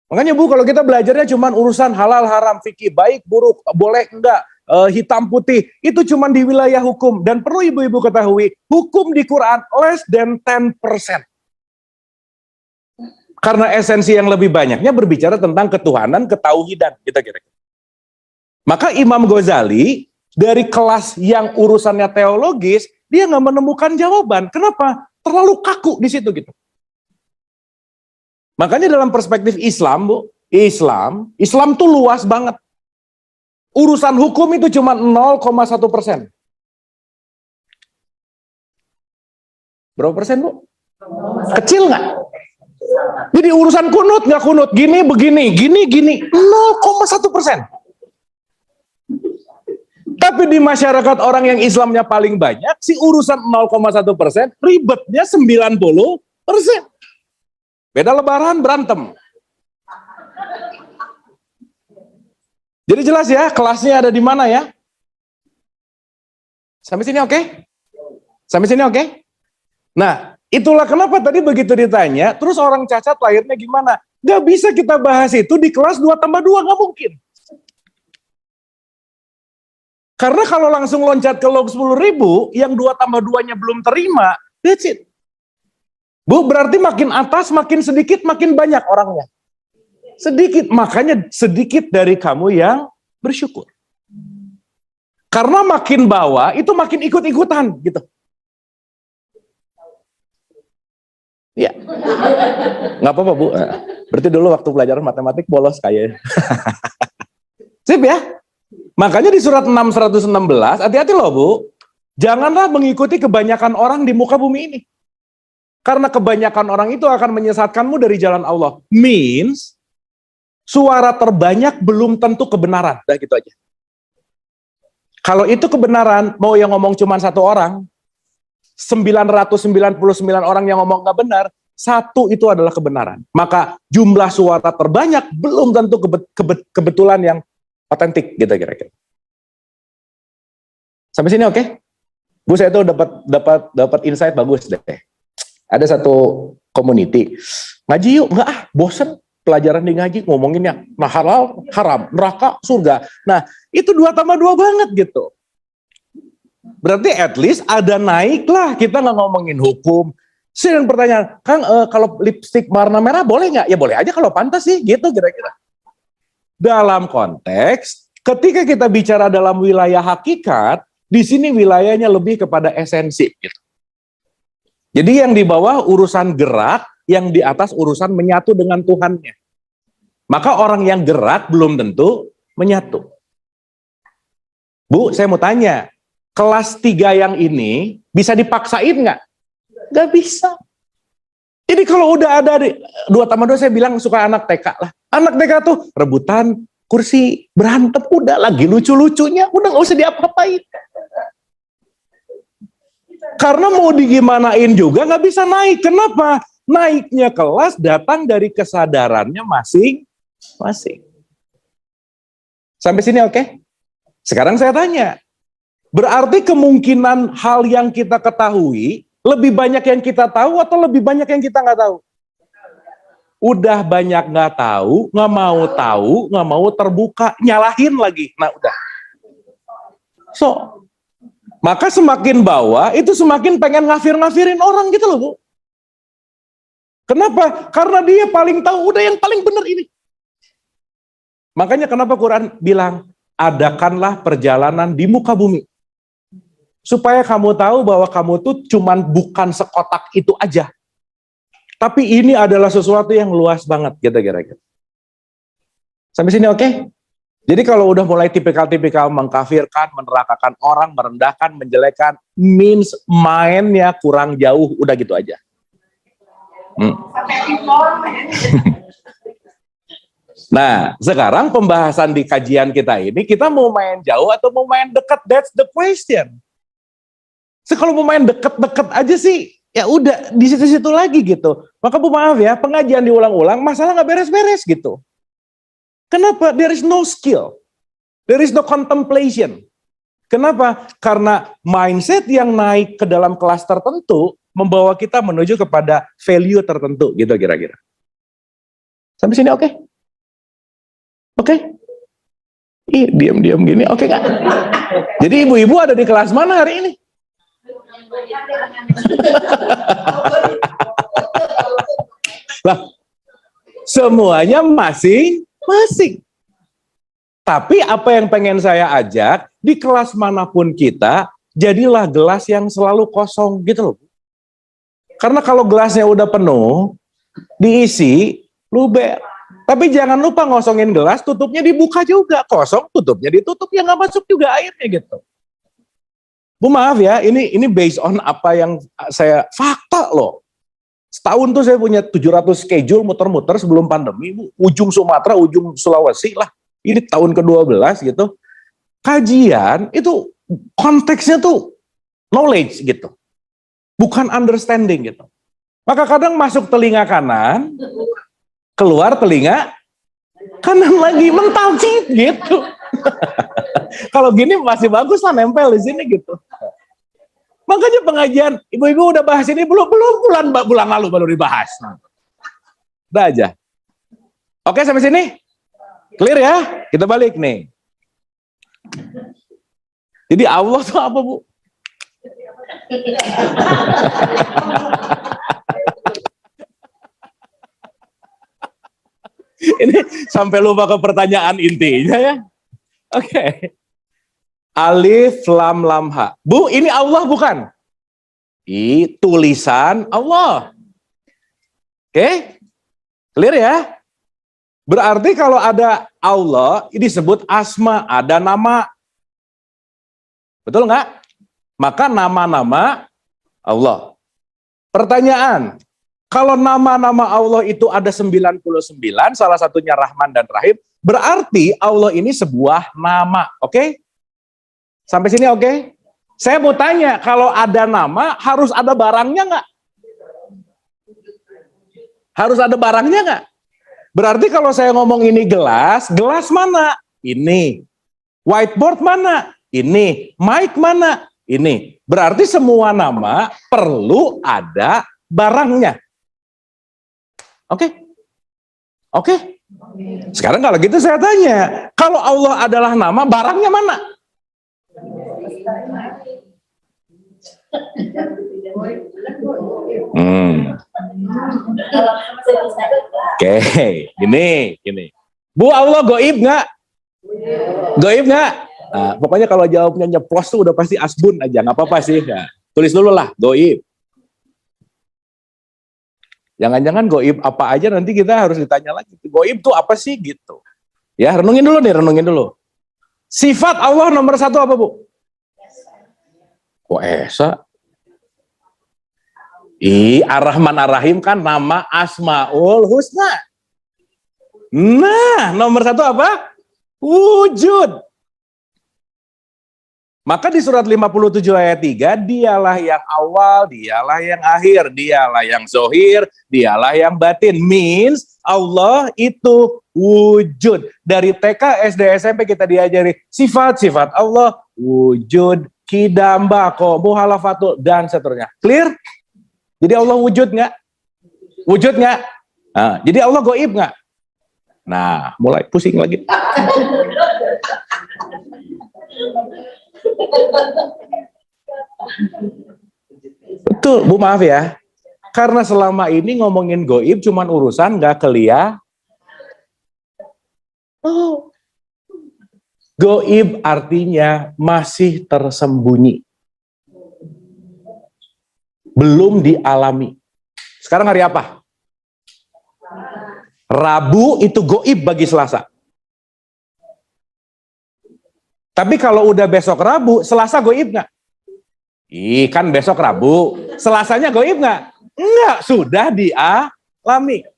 Makanya Bu, kalau kita belajarnya cuma urusan halal haram, fikih, baik, buruk, boleh enggak, hitam putih, itu cuma di wilayah hukum. Dan perlu ibu-ibu ketahui, hukum di Quran less than 10%. Karena esensi yang lebih banyaknya berbicara tentang ketuhanan, ketauhidan, kita kira-kira. Maka Imam Ghazali, dari kelas yang urusannya teologis, dia nggak menemukan jawaban. Kenapa? Terlalu kaku di situ gitu. Makanya dalam perspektif Islam, Bu, Islam tuh luas banget. Urusan hukum itu cuma 0,1%. Berapa persen, Bu? Kecil nggak? Jadi urusan kunut nggak kunut, gini begini, gini 0,1%. Tapi di masyarakat orang yang Islamnya paling banyak, si urusan 0,1% ribetnya 90%. Beda lebaran berantem. Jadi jelas ya, kelasnya ada di mana ya? Sampai sini oke? Sampai sini oke? Nah, itulah kenapa tadi begitu ditanya, terus orang cacat lahirnya gimana? Gak bisa kita bahas itu di kelas 2 tambah 2, gak mungkin. Karena kalau langsung loncat ke log 10.000, yang 2 tambah 2-nya belum terima, that's it. Bu, berarti makin atas, makin sedikit, makin banyak orangnya. Sedikit, makanya sedikit dari kamu yang bersyukur. Karena makin bawah, itu makin ikut-ikutan, gitu. Ya, nggak apa-apa Bu. Berarti dulu waktu pelajaran matematik bolos kayaknya. Sip ya. Makanya di surat 6 116, hati-hati loh Bu. Janganlah mengikuti kebanyakan orang di muka bumi ini. Karena kebanyakan orang itu akan menyesatkanmu dari jalan Allah. Means, suara terbanyak belum tentu kebenaran. Udah gitu aja. Kalau itu kebenaran, mau yang ngomong cuma satu orang, 999 orang yang ngomong nggak benar, satu itu adalah kebenaran. Maka jumlah suara terbanyak belum tentu kebetulan yang otentik, gitu kira-kira. Sampai sini oke? Bu, saya tuh dapat insight bagus deh. Ada satu community, ngaji yuk, enggak bosen pelajaran di ngaji ngomonginnya, nah halal, haram, neraka, surga. Nah, itu 2 tambah 2 banget gitu. Berarti at least ada naik lah, kita nggak ngomongin hukum. Saya pertanyaan, Kang, kalau lipstik warna merah boleh nggak? Ya boleh aja kalau pantas sih, gitu kira-kira. Dalam konteks, ketika kita bicara dalam wilayah hakikat, di sini wilayahnya lebih kepada esensi. Gitu. Jadi yang di bawah urusan gerak, yang di atas urusan menyatu dengan Tuhannya. Maka orang yang gerak belum tentu menyatu. Bu, saya mau tanya, kelas 3 yang ini bisa dipaksain nggak? Nggak bisa. Jadi kalau udah ada 2 tambah 2, saya bilang suka anak TK lah. Anak TK tuh rebutan kursi, berantem, udah lagi lucu-lucunya, udah nggak usah diapa-apain. Karena mau digimanain juga nggak bisa naik. Kenapa? Naiknya kelas datang dari kesadarannya masing-masing. Sampai sini oke? Sekarang saya tanya, berarti kemungkinan hal yang kita ketahui lebih banyak yang kita tahu atau lebih banyak yang kita nggak tahu? Udah banyak nggak tahu, nggak mau terbuka, nyalahin lagi. Nah udah. So, maka semakin bawah itu semakin pengen ngafir-ngafirin orang gitu loh Bu. Kenapa? Karena dia paling tahu, udah yang paling benar ini. Makanya kenapa Quran bilang, adakanlah perjalanan di muka bumi. Supaya kamu tahu bahwa kamu tuh cuman bukan sekotak itu aja. Tapi ini adalah sesuatu yang luas banget, gitu kira-kira. Sampai sini oke? Jadi kalau udah mulai tipikal-tipikal mengkafirkan, menerakakan orang, merendahkan, menjelekan, means mainnya kurang jauh, udah gitu aja. Nah, sekarang pembahasan di kajian kita ini, kita mau main jauh atau mau main dekat? That's the question. Kalau mau main deket-deket aja sih, ya udah di situ-situ lagi gitu. Maka Bu maaf ya, pengajian diulang-ulang, masalah nggak beres-beres gitu. Kenapa? There is no skill. There is no contemplation. Kenapa? Karena mindset yang naik ke dalam kelas tertentu membawa kita menuju kepada value tertentu gitu kira-kira. Sampai sini oke? Oke? Ih, diam-diam gini, oke nggak? Jadi ibu-ibu ada di kelas mana hari ini? Lah, semuanya masing-masing. Tapi apa yang pengen saya ajak, di kelas manapun kita, jadilah gelas yang selalu kosong gitu loh. Karena kalau gelasnya udah penuh, diisi, luber. Tapi jangan lupa ngosongin gelas, tutupnya dibuka juga. Kosong, tutupnya ditutup, ya nggak masuk juga airnya gitu. Bu maaf ya, ini based on apa yang saya, fakta loh. Setahun tuh saya punya 700 schedule muter-muter sebelum pandemi, Bu. Ujung Sumatera, ujung Sulawesi lah. Ini tahun ke-12 gitu. Kajian itu konteksnya tuh knowledge gitu. Bukan understanding gitu. Maka kadang masuk telinga kanan, keluar telinga kanan lagi, mental gitu. Kalau gini masih bagus lah nempel di sini gitu. Makanya pengajian, ibu-ibu udah bahas ini belum bulan lalu baru dibahas. Udah aja. Oke sampai sini? Clear ya? Kita balik nih. Jadi Allah tuh apa Bu? Ini sampai lupa ke pertanyaan intinya ya. Oke. Alif lam lam ha. Bu, ini Allah bukan? Tulisan Allah. Oke? Clear ya? Berarti kalau ada Allah, ini disebut asma, ada nama. Betul nggak? Maka nama-nama Allah. Pertanyaan, kalau nama-nama Allah itu ada 99, salah satunya Rahman dan Rahim, berarti Allah ini sebuah nama, oke? Sampai sini oke? Saya mau tanya, kalau ada nama, harus ada barangnya nggak? Harus ada barangnya nggak? Berarti kalau saya ngomong ini gelas, gelas mana? Ini. Whiteboard mana? Ini. Mic mana? Ini. Berarti semua nama perlu ada barangnya. Oke? Oke? Sekarang kalau gitu saya tanya, kalau Allah adalah nama, barangnya mana? Oke, gini. Bu, Allah goib nggak? Goib nggak? Nah, pokoknya kalau jawabnya nyeplos tuh udah pasti asbun aja, nggak apa-apa sih. Nah, tulis dulu lah, goib. Jangan-jangan goib apa aja nanti kita harus ditanya lagi. Goib tuh apa sih gitu? Ya, renungin dulu nih, renungin dulu. Sifat Allah nomor 1 apa, Bu? Kok Esa? Ar-Rahman Ar-Rahim kan nama Asmaul Husna. Nah, nomor 1 apa? Wujud. Maka di surat 57 ayat 3, dialah yang awal, dialah yang akhir, dialah yang zohir, dialah yang batin. Means Allah itu wujud. Dari TK, SD, SMP kita diajari sifat-sifat Allah, wujud, kidam, bako, muhalafatul, dan seterusnya. Clear? Jadi Allah wujud nggak? Wujud nggak? Nah, jadi Allah goib nggak? Nah, mulai pusing lagi. Betul, Bu, maaf ya. Karena selama ini ngomongin goib cuman urusan nggak kelihatan. Oh. Goib artinya masih tersembunyi. Belum dialami. Sekarang hari apa? Rabu itu goib bagi Selasa. Tapi kalau udah besok Rabu, Selasa goib nggak? Kan besok Rabu, Selasanya goib nggak? Enggak, sudah dialami.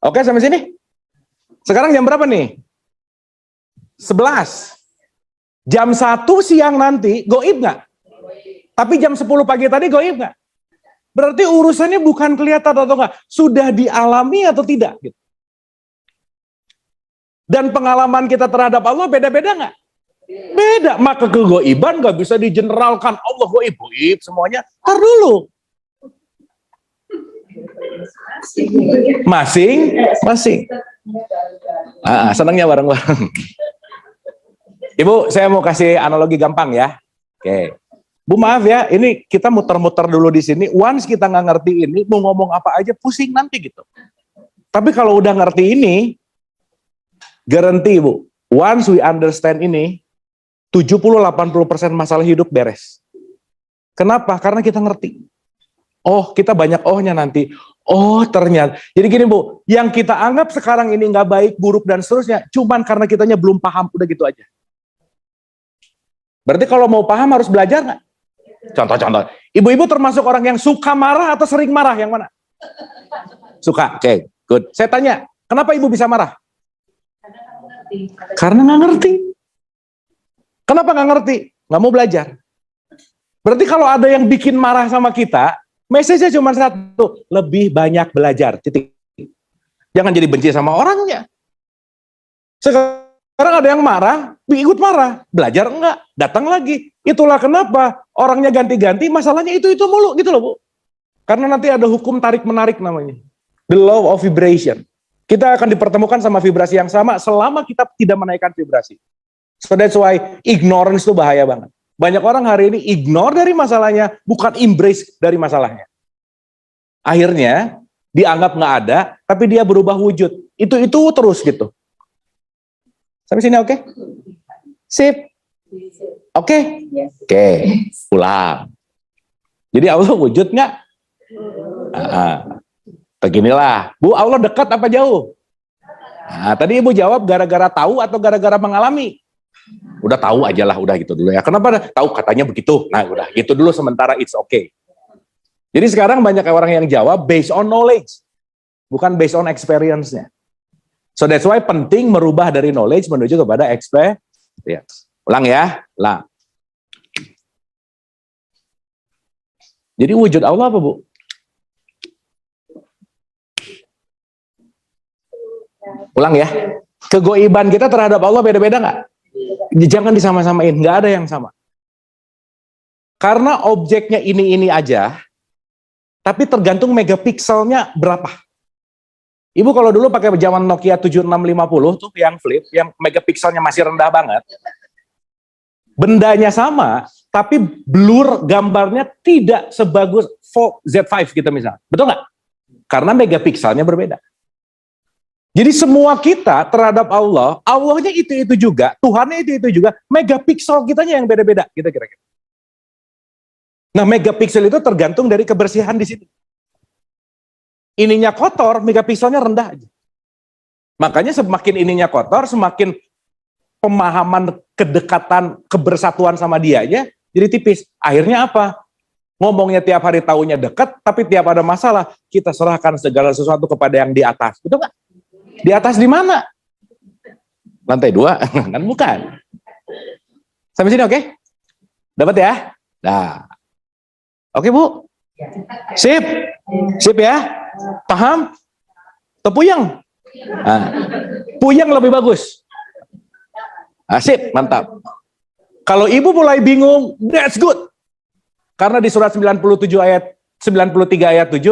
Oke, sampai sini? Sekarang jam berapa nih? 11. Jam 1 siang nanti goib nggak? Tapi jam 10 pagi tadi goib nggak? Berarti urusannya bukan kelihatan atau enggak, sudah dialami atau tidak? Gitu. Dan pengalaman kita terhadap Allah beda-beda nggak? Beda. Maka kegoiban nggak bisa digeneralkan. Allah goib semuanya. Ntar dulu. Masing. Senangnya bareng-bareng. Ibu, saya mau kasih analogi gampang ya. Oke. Bu, maaf ya, ini kita muter-muter dulu di sini. Once kita nggak ngerti ini, mau ngomong apa aja pusing nanti gitu. Tapi kalau udah ngerti ini, garanti Bu, once we understand ini, 70-80% masalah hidup beres. Kenapa? Karena kita ngerti. Oh, kita banyak ohnya nanti. Oh, ternyata. Jadi gini Bu, yang kita anggap sekarang ini nggak baik, buruk, dan seterusnya, cuman karena kitanya belum paham, udah gitu aja. Berarti kalau mau paham harus belajar nggak? Contoh-contoh. Ibu-ibu termasuk orang yang suka marah atau sering marah? Yang mana? Suka. Oke, good. Saya tanya, kenapa ibu bisa marah? Karena nggak ngerti. Kenapa nggak ngerti? Nggak mau belajar. Berarti kalau ada yang bikin marah sama kita, message-nya cuma satu, lebih banyak belajar. Titik. Jangan jadi benci sama orangnya. Sekarang ada yang marah, ikut marah, belajar enggak, datang lagi. Itulah kenapa orangnya ganti-ganti, masalahnya itu mulu gitu loh Bu. Karena nanti ada hukum tarik-menarik namanya. The law of vibration. Kita akan dipertemukan sama vibrasi yang sama selama kita tidak menaikkan vibrasi. So that's why ignorance itu bahaya banget. Banyak orang hari ini ignore dari masalahnya, bukan embrace dari masalahnya. Akhirnya dianggap nggak ada, tapi dia berubah wujud. Itu terus gitu. Sampai sini oke? Sip. Oke? Oke. Pulang. Jadi Allah wujud nggak? Beginilah. Bu, Allah dekat apa jauh? Nah, tadi Ibu jawab gara-gara tahu atau gara-gara mengalami? Udah tahu aja lah, udah gitu dulu ya. Kenapa tahu katanya begitu? Nah udah gitu dulu sementara, it's okay. Jadi sekarang banyak orang yang jawab based on knowledge, bukan based on experience-nya. So that's why penting merubah dari knowledge menuju kepada experience. Ulang ya, ulang. Jadi wujud Allah apa, Bu? Ulang ya. Kegoiban kita terhadap Allah beda-beda nggak? Jangan disama-samain, nggak ada yang sama. Karena objeknya ini aja, tapi tergantung megapikselnya berapa. Ibu kalau dulu pakai zaman Nokia 7650 tuh yang flip, yang megapikselnya masih rendah banget. Bendanya sama, tapi blur gambarnya tidak sebagus Z5 gitu misalnya. Betul nggak? Karena megapikselnya berbeda. Jadi semua kita terhadap Allah, Allahnya itu juga, Tuhannya itu juga, megapiksel kitanya yang beda-beda, gitu kira-kira. Nah, megapiksel itu tergantung dari kebersihan di sini. Ininya kotor, megapikselnya rendah aja. Makanya semakin ininya kotor, semakin pemahaman kedekatan, kebersatuan sama dia aja jadi tipis. Akhirnya apa? Ngomongnya tiap hari taunya dekat, tapi tiap ada masalah, kita serahkan segala sesuatu kepada yang di atas. Betul nggak? Di atas di mana? Lantai 2? Kan bukan. Sampai sini oke? Dapat ya? Nah. Oke, Bu? Sip? Sip ya? Paham? Atau puyeng? Nah, puyeng lebih bagus. Nah, sip, mantap. Kalau ibu mulai bingung, that's good. Karena di surat 93 ayat 7,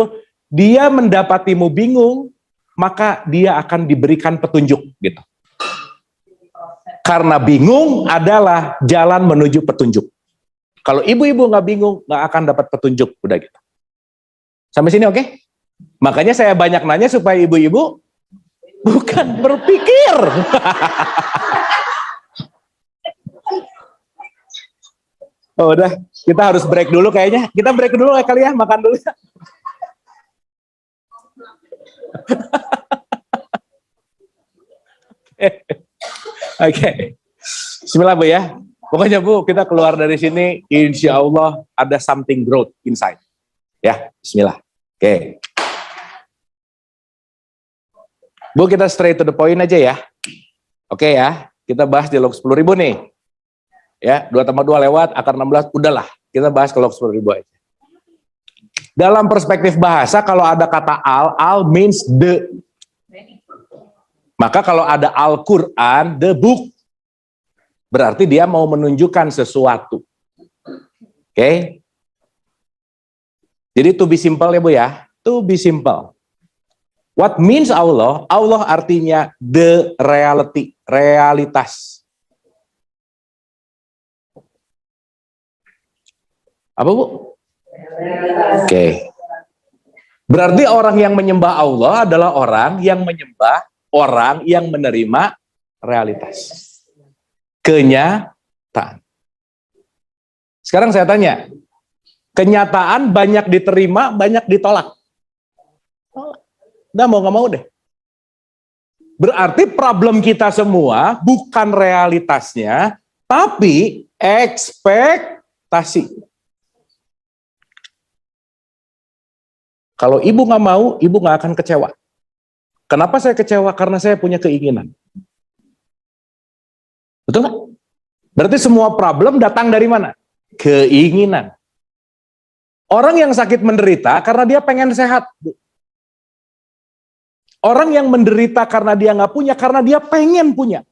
dia mendapatimu bingung, maka dia akan diberikan petunjuk gitu. Karena bingung adalah jalan menuju petunjuk. Kalau ibu-ibu nggak bingung, nggak akan dapat petunjuk, udah gitu. Sampai sini oke? Makanya saya banyak nanya supaya ibu-ibu bukan berpikir. Oh, udah, kita harus break dulu kayaknya. Kita break dulu kali ya, makan dulu. Oke. Bismillah Bu ya. Pokoknya Bu, kita keluar dari sini, insya Allah ada something growth inside. Ya, bismillah. Oke. Bu, kita straight to the point aja ya. Oke ya, kita bahas di log 10.000 nih. Ya, 2 tambah 2 lewat, akar 16, udahlah. Kita bahas ke log 10.000 aja. Dalam perspektif bahasa, kalau ada kata al means the. Maka kalau ada Al-Quran, the book, berarti dia mau menunjukkan sesuatu. Oke? Jadi to be simple ya Bu ya, to be simple. What means Allah? Allah artinya the reality, realitas. Apa Bu? Oke. Berarti orang yang menyembah Allah adalah orang yang menyembah orang yang menerima realitas. Kenyataan. Sekarang saya tanya, kenyataan banyak diterima, banyak ditolak. Udah mau nggak mau deh. Berarti problem kita semua bukan realitasnya, tapi ekspektasi. Kalau ibu nggak mau, ibu nggak akan kecewa. Kenapa saya kecewa? Karena saya punya keinginan. Betul nggak? Berarti semua problem datang dari mana? Keinginan. Orang yang sakit menderita karena dia pengen sehat. Orang yang menderita karena dia nggak punya, karena dia pengen punya.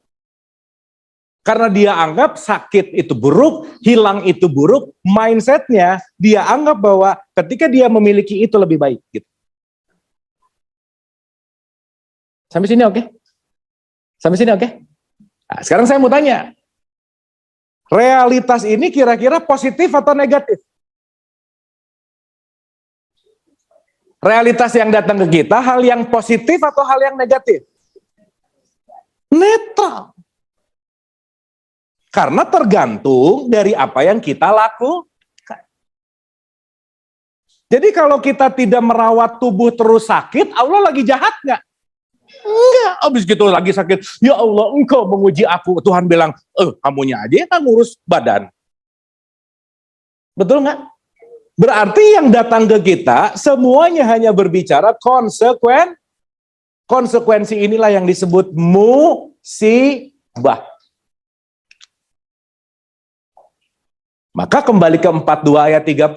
Karena dia anggap sakit itu buruk, hilang itu buruk, mindsetnya dia anggap bahwa ketika dia memiliki itu lebih baik. Gitu. Sampai sini oke? Sampai sini oke? Nah, sekarang saya mau tanya, realitas ini kira-kira positif atau negatif? Realitas yang datang ke kita, hal yang positif atau hal yang negatif? Netral. Karena tergantung dari apa yang kita lakukan. Jadi kalau kita tidak merawat tubuh terus sakit, Allah lagi jahat nggak? Enggak, habis gitu lagi sakit. Ya Allah, engkau menguji aku. Tuhan bilang, kamunya aja yang ngurus badan. Betul nggak? Berarti yang datang ke kita, semuanya hanya berbicara konsekuensi inilah yang disebut musibah. Maka kembali ke 42 ayat 30,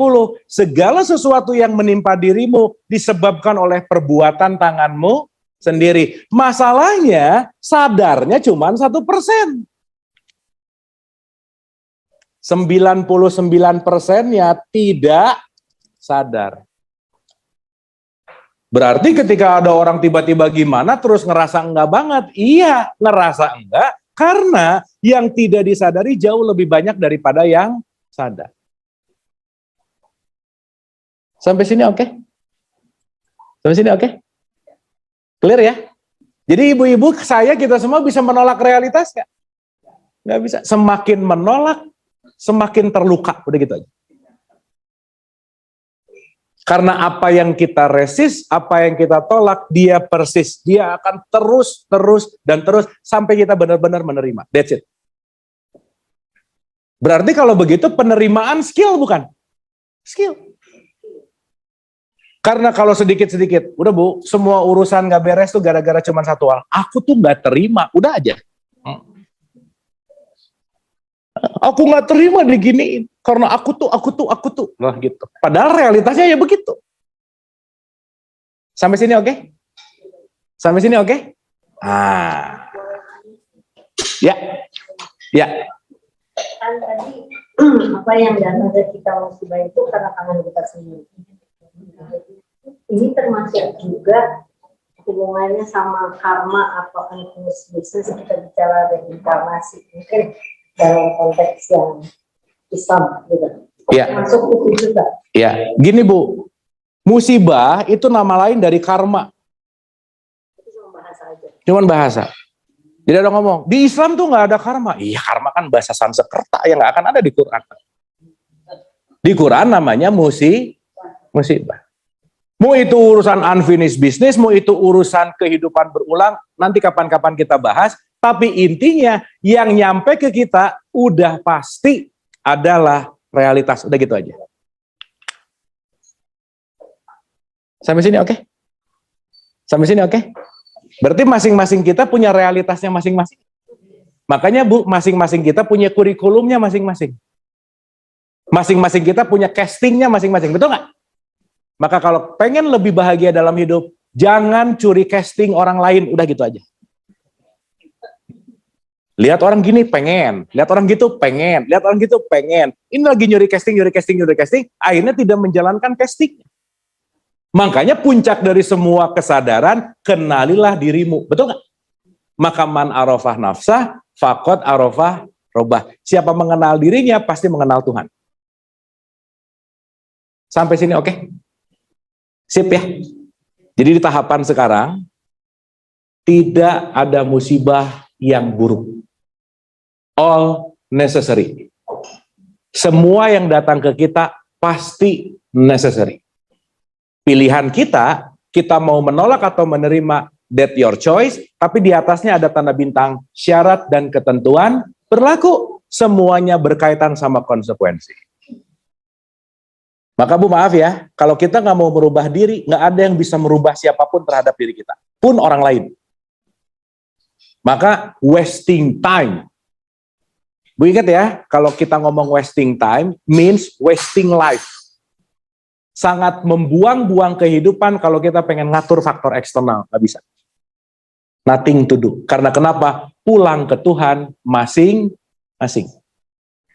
segala sesuatu yang menimpa dirimu disebabkan oleh perbuatan tanganmu sendiri. Masalahnya, sadarnya cuma 1%. 99%-nya tidak sadar. Berarti ketika ada orang tiba-tiba gimana terus ngerasa enggak banget. Iya, ngerasa enggak karena yang tidak disadari jauh lebih banyak daripada yang sadar. Sampai sini oke? Sampai sini oke? Clear ya? Jadi ibu-ibu, kita semua bisa menolak realitas nggak? Nggak bisa. Semakin menolak, semakin terluka. Udah gitu aja. Karena apa yang kita resist, apa yang kita tolak, dia persis. Dia akan terus sampai kita benar-benar menerima. That's it. Berarti kalau begitu penerimaan skill bukan? Skill. Karena kalau sedikit-sedikit, udah Bu, semua urusan gak beres tuh gara-gara cuma satu hal. Aku tuh gak terima, udah aja. Aku gak terima diginiin. Karena aku tuh. Nah gitu. Padahal realitasnya ya begitu. Sampai sini oke? Sampai sini oke? Ya. Kan tadi apa yang datang ke kita musibah itu karena tangan kita sendiri. Ini termasuk juga hubungannya sama karma atau unfinished business. Kita bicara reinkarnasi mungkin dalam konteks yang Islam gitu. Ya. Masuk itu juga. Ya, gini Bu, musibah itu nama lain dari karma. Itu cuma bahasa aja. Cuman bahasa. Jadi ada ngomong, di Islam tuh nggak ada karma. Iya, karma kan bahasa Sanskerta yang nggak akan ada di Quran. Di Quran namanya musibah. Mau itu urusan unfinished business, mau itu urusan kehidupan berulang, nanti kapan-kapan kita bahas. Tapi intinya yang nyampe ke kita udah pasti adalah realitas. Udah gitu aja. Sampai sini oke? Sampai sini oke? Berarti masing-masing kita punya realitasnya masing-masing. Makanya Bu, masing-masing kita punya kurikulumnya masing-masing. Masing-masing kita punya castingnya masing-masing, betul nggak? Maka kalau pengen lebih bahagia dalam hidup, jangan curi casting orang lain, udah gitu aja. Lihat orang gini pengen, lihat orang gitu pengen, lihat orang gitu pengen. Ini lagi nyuri casting, akhirnya tidak menjalankan casting. Makanya puncak dari semua kesadaran, kenalilah dirimu. Betul nggak? Maka man arafah nafsah, faqad arafah robah. Siapa mengenal dirinya, pasti mengenal Tuhan. Sampai sini oke? Sip ya? Jadi di tahapan sekarang, tidak ada musibah yang buruk. All necessary. Semua yang datang ke kita, pasti necessary. Pilihan kita mau menolak atau menerima, that your choice, tapi di atasnya ada tanda bintang, syarat dan ketentuan berlaku. Semuanya berkaitan sama konsekuensi. Maka Bu maaf ya, kalau kita nggak mau merubah diri, nggak ada yang bisa merubah siapapun terhadap diri kita, pun orang lain. Maka wasting time. Bu ingat ya, kalau kita ngomong wasting time, means wasting life. Sangat membuang-buang kehidupan kalau kita pengen ngatur faktor eksternal, nggak bisa. Nothing to do. Karena kenapa? Pulang ke Tuhan masing-masing.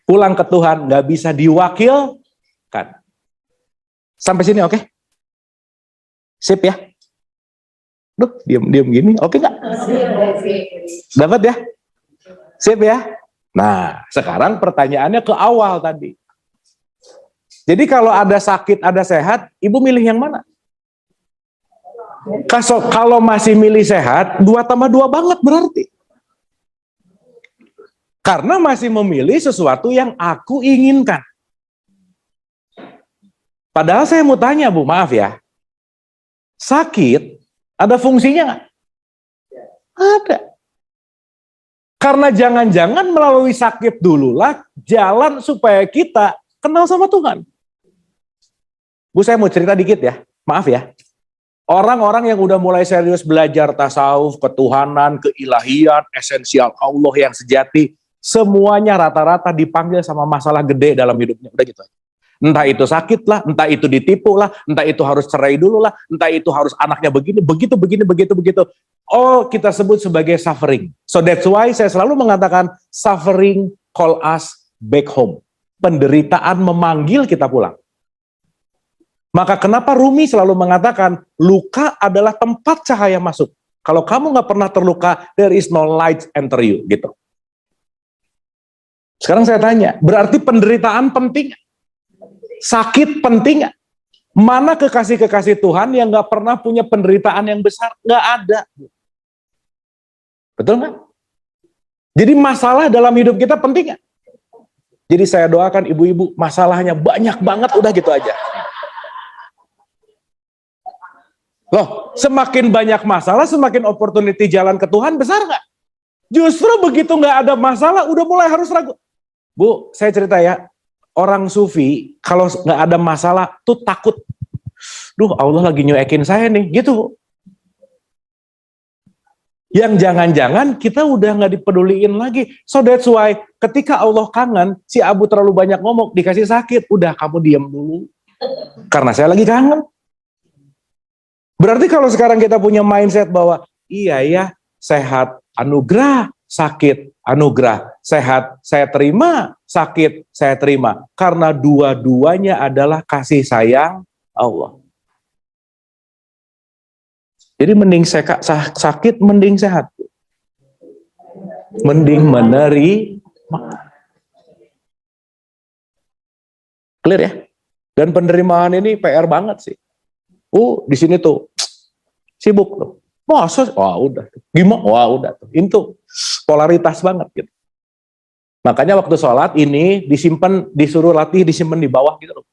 Pulang ke Tuhan nggak bisa diwakilkan. Sampai sini oke? Sip ya? Duh, diam gini, oke nggak? Dapat ya? Sip ya? Nah, sekarang pertanyaannya ke awal tadi. Jadi kalau ada sakit, ada sehat, Ibu milih yang mana? Kalau masih milih sehat, 2 tambah 2 banget berarti. Karena masih memilih sesuatu yang aku inginkan. Padahal saya mau tanya Bu, maaf ya. Sakit, ada fungsinya nggak? Ada. Karena jangan-jangan melalui sakit dululah jalan supaya kita kenal sama Tuhan. Bu, saya mau cerita dikit ya. Maaf ya. Orang-orang yang udah mulai serius belajar tasawuf, ketuhanan, keilahian, esensial Allah yang sejati, semuanya rata-rata dipanggil sama masalah gede dalam hidupnya. Udah gitu aja. Entah itu sakit lah, entah itu ditipu lah, entah itu harus cerai dulu lah, entah itu harus anaknya begini, begitu. Oh, kita sebut sebagai suffering. So that's why saya selalu mengatakan suffering call us back home. Penderitaan memanggil kita pulang. Maka kenapa Rumi selalu mengatakan luka adalah tempat cahaya masuk. Kalau kamu nggak pernah terluka, there is no light enter you, gitu. Sekarang saya tanya, berarti penderitaan penting? Sakit penting nggak? Mana kekasih-kekasih Tuhan yang nggak pernah punya penderitaan yang besar? Nggak ada. Betul nggak? Jadi masalah dalam hidup kita penting nggak? Jadi saya doakan ibu-ibu, masalahnya banyak banget, udah gitu aja. Loh, semakin banyak masalah, semakin opportunity jalan ke Tuhan besar nggak? Justru begitu nggak ada masalah, udah mulai harus ragu. Bu, saya cerita ya, orang sufi kalau nggak ada masalah tuh takut. Duh, Allah lagi nyuekin saya nih, gitu. Yang jangan-jangan kita udah nggak dipeduliin lagi. So that's why ketika Allah kangen, si Abu terlalu banyak ngomong, dikasih sakit, udah kamu diam dulu. Karena saya lagi kangen. Berarti kalau sekarang kita punya mindset bahwa iya ya, sehat anugerah, sakit anugerah, sehat saya terima, sakit saya terima. Karena dua-duanya adalah kasih sayang Allah. Jadi mending sakit, mending sehat. Mending menerima. Clear ya? Dan penerimaan ini PR banget sih. Di sini tuh sibuk tuh. Masa? Wah udah. Gimana? Wah udah tuh. Itu polaritas banget gitu. Makanya waktu sholat ini disimpan, disuruh latih disimpan di bawah gitu loh.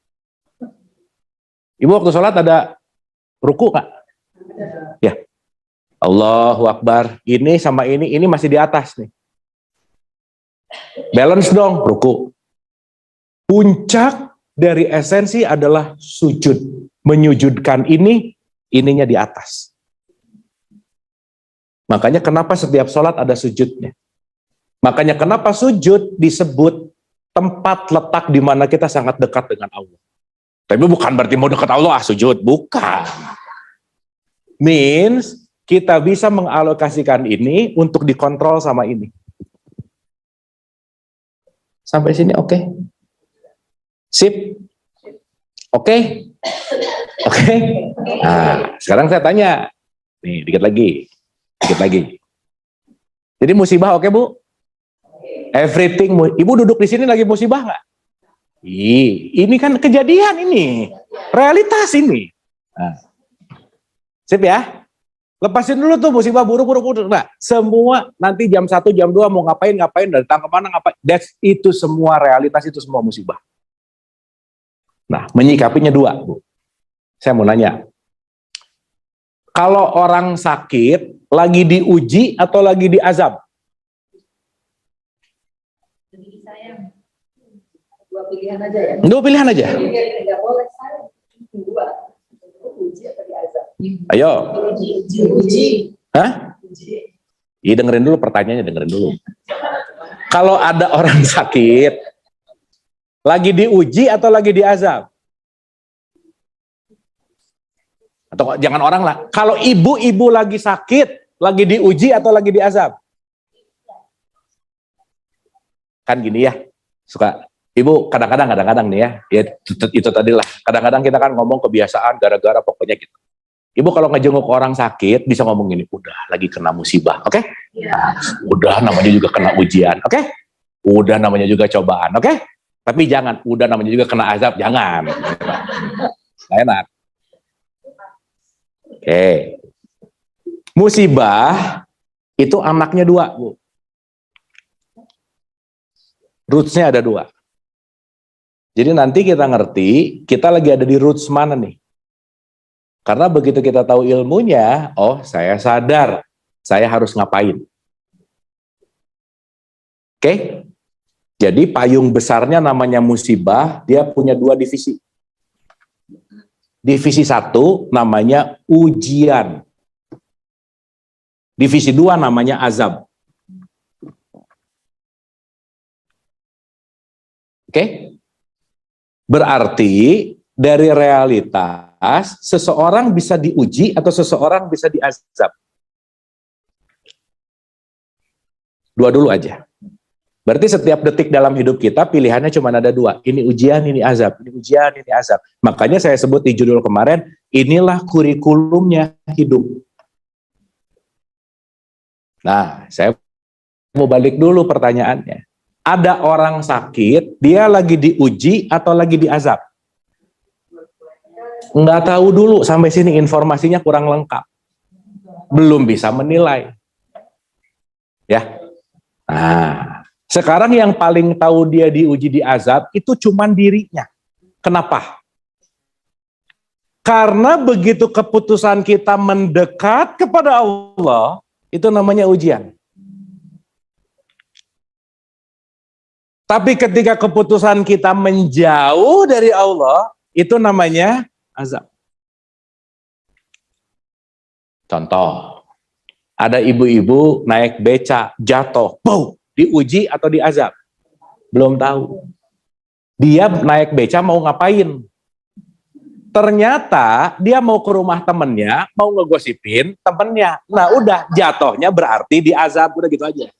Ibu waktu sholat ada ruku nggak? Ya. Allahu Akbar. Ini sama ini masih di atas nih. Balance dong, ruku. Puncak dari esensi adalah sujud. Menyujudkan ininya di atas. Makanya kenapa setiap sholat ada sujudnya. Makanya kenapa sujud disebut tempat letak di mana kita sangat dekat dengan Allah. Tapi bukan berarti mau dekat Allah sujud, bukan. Means kita bisa mengalokasikan ini untuk dikontrol sama ini. Sampai sini oke? Sip? Oke? Oke? Nah, sekarang saya tanya. Nih, dikit lagi. Jadi musibah oke, Bu? Everything. Ibu duduk di sini lagi musibah nggak? Ini kan kejadian ini. Realitas ini. Nah. Sip ya? Lepasin dulu tuh musibah buruk-buruk. Nah, semua nanti jam 1, jam 2 mau ngapain, datang kemana, ngapain. Itu semua realitas, itu semua musibah. Nah, menyikapinya dua, Bu. Saya mau nanya. Kalau orang sakit, lagi diuji atau lagi diazab? Dua pilihan aja ya. Dua pilihan aja. Tidak boleh saya dua. Uji atau diazab? Ayo. Uji. Hah? Iya, dengerin dulu pertanyaannya, dengerin dulu. Kalau ada orang sakit, lagi diuji atau lagi diazab? Atau jangan orang lah. Kalau ibu-ibu lagi sakit, lagi diuji atau lagi diazab? Kan gini ya, suka ibu kadang-kadang nih ya itu tadi lah. Kadang-kadang kita kan ngomong kebiasaan gara-gara pokoknya gitu. Ibu kalau ngejenguk orang sakit bisa ngomong gini, udah lagi kena musibah, oke? Ya. Udah namanya juga kena ujian, oke? Udah namanya juga cobaan, oke? Tapi jangan, udah namanya juga kena azab, jangan. Nggak enak. Oke. Musibah itu anaknya dua, Bu. Roots-nya ada dua. Jadi nanti kita ngerti, kita lagi ada di roots mana nih. Karena begitu kita tahu ilmunya, oh saya sadar, saya harus ngapain. Oke? Jadi payung besarnya namanya musibah, dia punya dua divisi. Divisi 1 namanya ujian. Divisi 2 namanya azab. Oke? Berarti dari realitas seseorang bisa diuji atau seseorang bisa diazab. Dua dulu aja. Berarti setiap detik dalam hidup kita pilihannya cuma ada dua. Ini ujian, ini azab. Ini ujian, ini azab. Makanya saya sebut di judul kemarin, inilah kurikulumnya hidup. Nah, saya mau balik dulu pertanyaannya. Ada orang sakit, dia lagi diuji atau lagi diazab? Nggak tahu dulu, sampai sini informasinya kurang lengkap. Belum bisa menilai. Ya. Nah, sekarang yang paling tahu dia diuji diazab itu cuman dirinya. Kenapa? Karena begitu keputusan kita mendekat kepada Allah, itu namanya ujian. Tapi ketika keputusan kita menjauh dari Allah, itu namanya azab. Contoh, ada ibu-ibu naik beca, jatuh, bow, diuji atau diazab? Belum tahu. Dia naik beca mau ngapain? Ternyata dia mau ke rumah temennya, mau ngegosipin temennya. Nah udah, jatuhnya berarti diazab, udah gitu aja.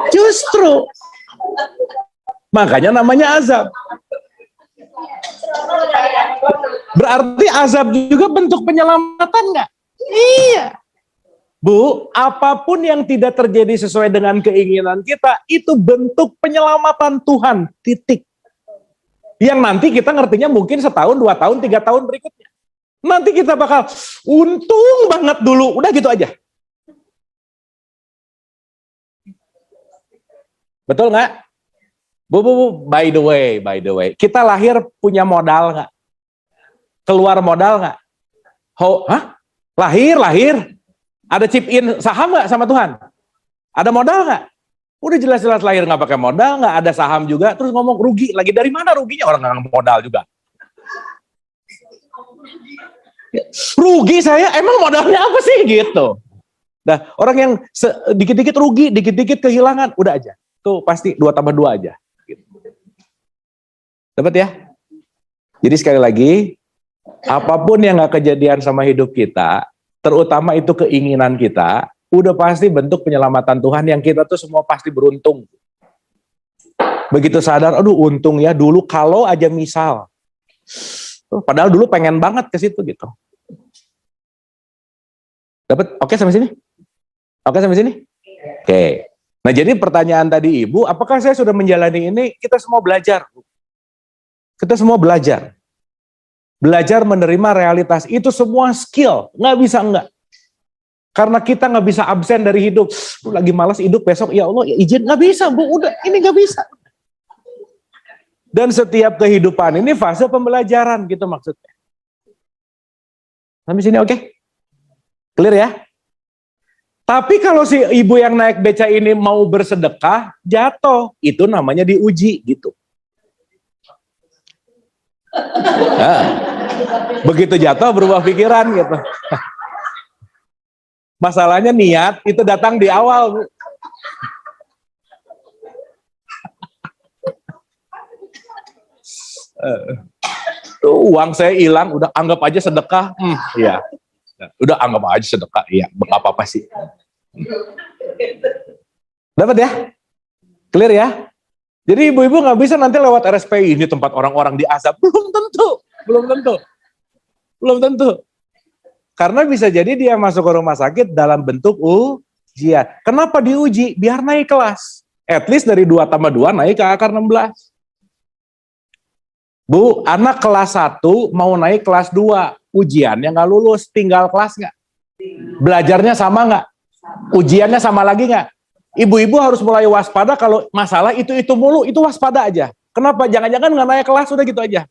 Justru makanya namanya azab. Berarti azab juga bentuk penyelamatan nggak? Iya. Bu, apapun yang tidak terjadi sesuai dengan keinginan kita, itu bentuk penyelamatan Tuhan, titik. Yang nanti kita ngertinya mungkin setahun, 2 tahun, 3 tahun berikutnya. Nanti kita bakal untung banget dulu, udah gitu aja. Betul nggak? Bu, by the way, kita lahir punya modal nggak? Keluar modal nggak? Hah? Lahir. Ada chip in saham nggak sama Tuhan? Ada modal nggak? Udah jelas-jelas lahir nggak pakai modal, nggak ada saham juga, terus ngomong rugi lagi, dari mana ruginya? Orang nggak modal juga. Rugi saya, emang modalnya apa sih gitu? Nah, orang yang dikit-dikit rugi, dikit-dikit kehilangan, udah aja. Tuh pasti 2 tambah 2 aja. Gitu. Dapat ya? Jadi sekali lagi, apapun yang nggak kejadian sama hidup kita, terutama itu keinginan kita, udah pasti bentuk penyelamatan Tuhan yang kita tuh semua pasti beruntung. Begitu sadar, aduh untung ya dulu kalau aja misal. Padahal dulu pengen banget ke situ gitu. Dapat? Oke sampai sini? Oke sampai sini? Oke. Nah jadi pertanyaan tadi Ibu, apakah saya sudah menjalani ini? Kita semua belajar. Kita semua belajar. Belajar menerima realitas. Itu semua skill. Nggak bisa enggak. Karena kita nggak bisa absen dari hidup. Lagi malas hidup besok, ya Allah ya izin. Nggak bisa Bu, udah ini nggak bisa. Dan setiap kehidupan ini fase pembelajaran gitu maksudnya. Sampai sini oke? Clear ya? Tapi kalau si ibu yang naik beca ini mau bersedekah, jatuh. Itu namanya diuji gitu. Nah, begitu jatuh berubah pikiran gitu. Masalahnya niat itu datang di awal, Bu. Uang saya hilang, udah anggap aja sedekah. Iya. Udah anggap aja sedekah. Iya, nggak apa-apa sih. Dapat ya? Clear ya? Jadi ibu-ibu nggak bisa nanti lewat RSPI, ini tempat orang-orang diazab. Belum tentu. Karena bisa jadi dia masuk ke rumah sakit dalam bentuk ujian. Kenapa diuji? Biar naik kelas. At least dari 2 tambah 2 naik ke akar 16. Bu, anak kelas 1 mau naik kelas 2. Ujiannya nggak lulus, tinggal kelas nggak? Belajarnya sama nggak? Ujiannya sama lagi nggak? Ibu-ibu harus mulai waspada kalau masalah itu mulu, itu waspada aja. Kenapa? Jangan-jangan nggak naik kelas, udah gitu aja.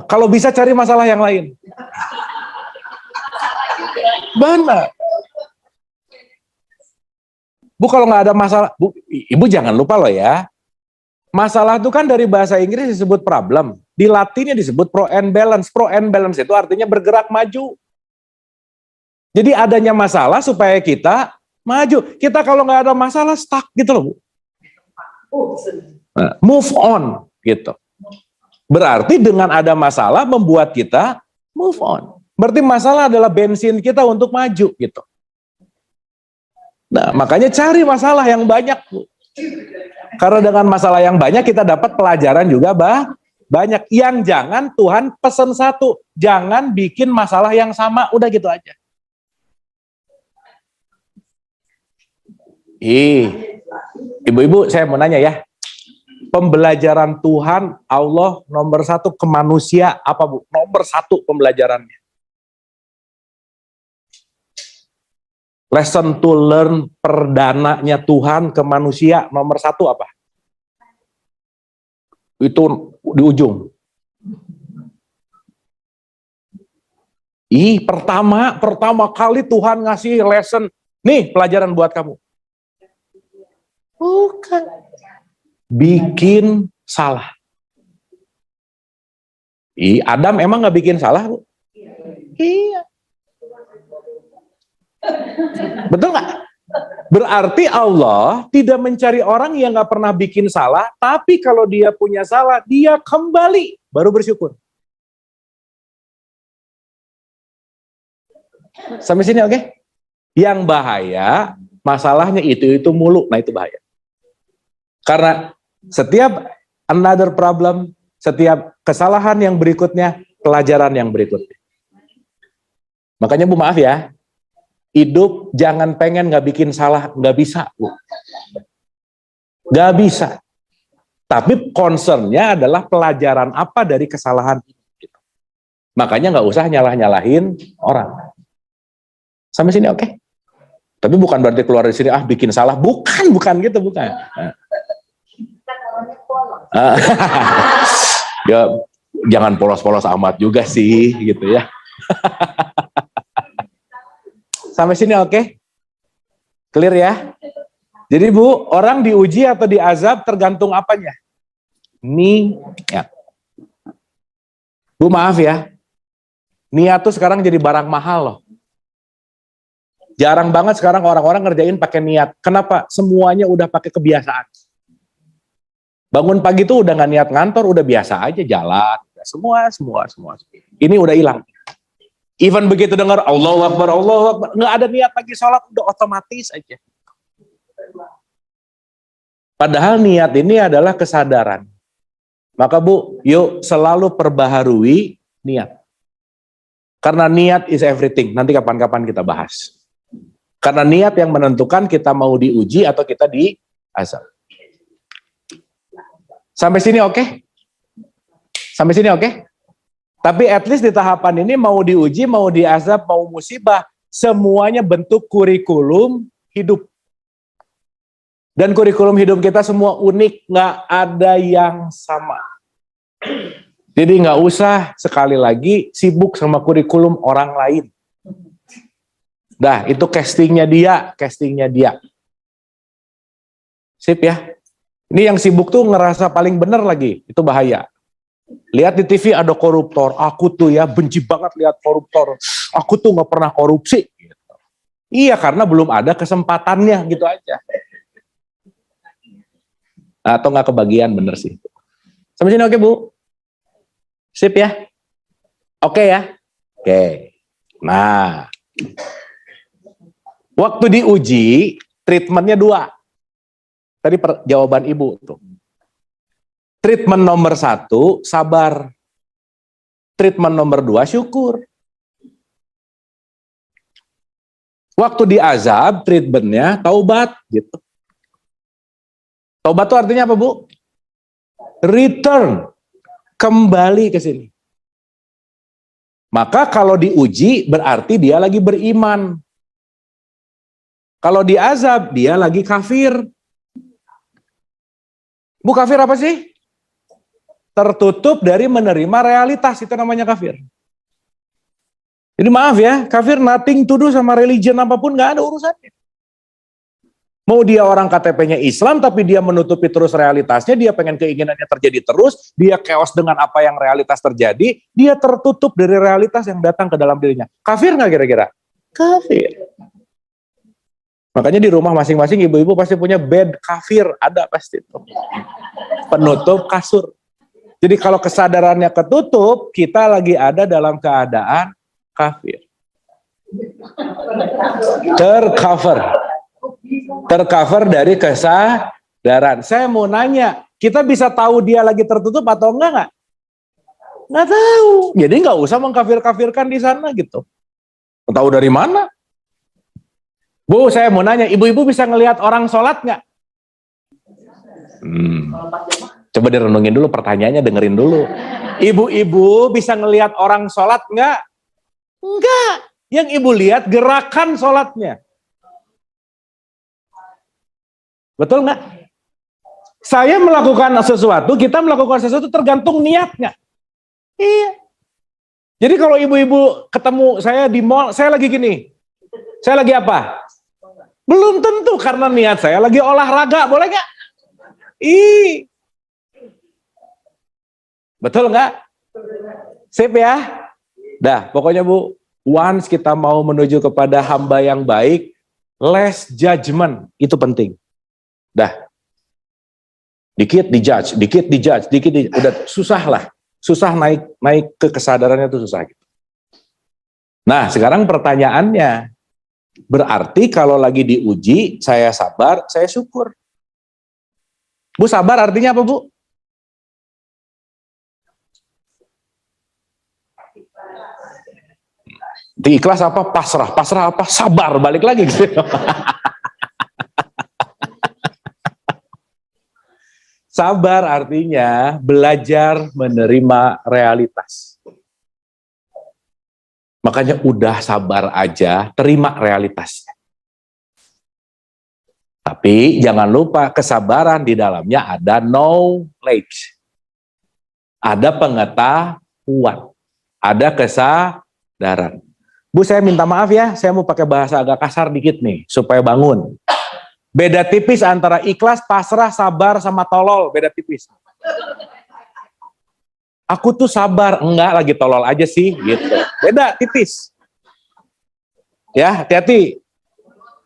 Kalau bisa cari masalah yang lain. Benar. Bu, kalau nggak ada masalah, Bu, Ibu jangan lupa loh ya. Masalah itu kan dari bahasa Inggris disebut problem. Di Latinnya disebut pro and balance. Pro and balance itu artinya bergerak maju. Jadi adanya masalah supaya kita maju. Kita kalau nggak ada masalah stuck gitu loh, Bu. Move on gitu. Berarti dengan ada masalah membuat kita move on. Berarti masalah adalah bensin kita untuk maju gitu. Nah, makanya cari masalah yang banyak, Bu. Karena dengan masalah yang banyak kita dapat pelajaran juga banyak. Yang jangan Tuhan pesan satu, jangan bikin masalah yang sama, udah gitu aja. Ibu-ibu saya mau nanya ya, pembelajaran Tuhan Allah nomor satu ke manusia apa, Bu? Nomor satu pembelajarannya. Lesson to learn perdananya Tuhan ke manusia nomor satu apa? Itu di ujung. Pertama kali Tuhan ngasih lesson, nih pelajaran buat kamu. Bukan. Bikin salah. Adam emang nggak bikin salah, Bu? Iya. Betul nggak? Berarti Allah tidak mencari orang yang nggak pernah bikin salah, tapi kalau dia punya salah, dia kembali, baru bersyukur. Sampai sini oke? Yang bahaya, masalahnya itu mulu, nah itu bahaya. Karena setiap another problem, setiap kesalahan yang berikutnya, pelajaran yang berikutnya. Makanya Bu maaf ya, hidup jangan pengen nggak bikin salah, nggak bisa, Bu. Nggak bisa. Tapi concernnya adalah pelajaran apa dari kesalahan itu. Makanya nggak usah nyalah-nyalahin orang. Sampai sini oke? Tapi bukan berarti keluar dari sini, bikin salah. Bukan gitu, bukan. Ya, jangan polos-polos amat juga sih, gitu ya. Sampai sini oke? Clear ya? Jadi Bu, orang diuji atau diazab tergantung apanya? Niat. Bu maaf ya, niat tuh sekarang jadi barang mahal loh. Jarang banget sekarang orang-orang ngerjain pakai niat. Kenapa? Semuanya udah pakai kebiasaan. Bangun pagi tuh udah nggak niat ngantor, udah biasa aja jalan. Semua. Ini udah hilang. Even begitu dengar Allahu Akbar, nggak ada niat lagi sholat, udah otomatis aja. Padahal niat ini adalah kesadaran. Maka Bu, yuk selalu perbaharui niat. Karena niat is everything. Nanti kapan-kapan kita bahas. Karena niat yang menentukan kita mau diuji atau kita diazab. Sampai sini oke? Sampai sini oke? Tapi at least di tahapan ini mau diuji, mau diazab, mau musibah, semuanya bentuk kurikulum hidup. Dan kurikulum hidup kita semua unik, nggak ada yang sama. Jadi nggak usah sekali lagi sibuk sama kurikulum orang lain. Dah, itu castingnya dia. Sip ya. Ini yang sibuk tuh ngerasa paling benar lagi, itu bahaya. Lihat di TV ada koruptor, aku tuh ya benci banget lihat koruptor, aku tuh nggak pernah korupsi. Gitu. Iya, karena belum ada kesempatannya, gitu aja. Atau nggak kebagian, bener sih. Sampai sini oke Bu? Sip ya? Oke ya? Oke. Nah, waktu diuji, treatmentnya 2. Tadi jawaban Ibu tuh. Treatment nomor 1, sabar. Treatment nomor 2, syukur. Waktu diazab, treatmentnya taubat. Gitu. Taubat itu artinya apa, Bu? Return. Kembali ke sini. Maka kalau diuji, berarti dia lagi beriman. Kalau diazab, dia lagi kafir. Bu, kafir apa sih? tertutup dari menerima realitas, itu namanya kafir. Jadi maaf ya, kafir nothing to do sama religion apapun, nggak ada urusannya. Mau dia orang KTP-nya Islam, tapi dia menutupi terus realitasnya, dia pengen keinginannya terjadi terus, dia chaos dengan apa yang realitas terjadi, dia tertutup dari realitas yang datang ke dalam dirinya. Kafir nggak kira-kira? Kafir. Makanya di rumah masing-masing ibu-ibu pasti punya bed kafir, ada pasti. Penutup kasur. Jadi kalau kesadarannya ketutup, kita lagi ada dalam keadaan kafir. Tercover dari kesadaran. Saya mau nanya, kita bisa tahu dia lagi tertutup atau enggak? Nggak tahu. Jadi nggak usah mengkafir-kafirkan di sana gitu. Tahu dari mana? Bu, saya mau nanya, ibu-ibu bisa ngelihat orang sholat nggak? Coba direnungin dulu pertanyaannya, dengerin dulu. Ibu-ibu bisa ngelihat orang sholat nggak? Enggak. Yang ibu lihat gerakan sholatnya. Betul nggak? Saya melakukan sesuatu, kita melakukan sesuatu tergantung niatnya. Iya. Jadi kalau ibu-ibu ketemu saya di mall, saya lagi gini. Saya lagi apa? Belum tentu, karena niat saya lagi olahraga, boleh nggak? Betul nggak? Sip ya? Dah, pokoknya Bu, once kita mau menuju kepada hamba yang baik, less judgment, itu penting. Dah. Dikit dijudge, udah susah lah. Susah naik ke kesadarannya itu susah gitu. Nah, sekarang pertanyaannya, berarti kalau lagi diuji, saya sabar, saya syukur. Bu, sabar artinya apa, Bu? Di ikhlas apa? Pasrah apa? Sabar, balik lagi gitu. Sabar artinya belajar menerima realitas. Makanya udah sabar aja, terima realitasnya. Tapi jangan lupa kesabaran di dalamnya ada knowledge. Ada pengetahuan. Ada kesadaran. Bu, saya minta maaf ya, saya mau pakai bahasa agak kasar dikit nih, supaya bangun. Beda tipis antara ikhlas, pasrah, sabar, sama tolol. Beda tipis. Aku tuh sabar. Enggak, lagi tolol aja sih. Gitu. Beda tipis. Ya, hati-hati.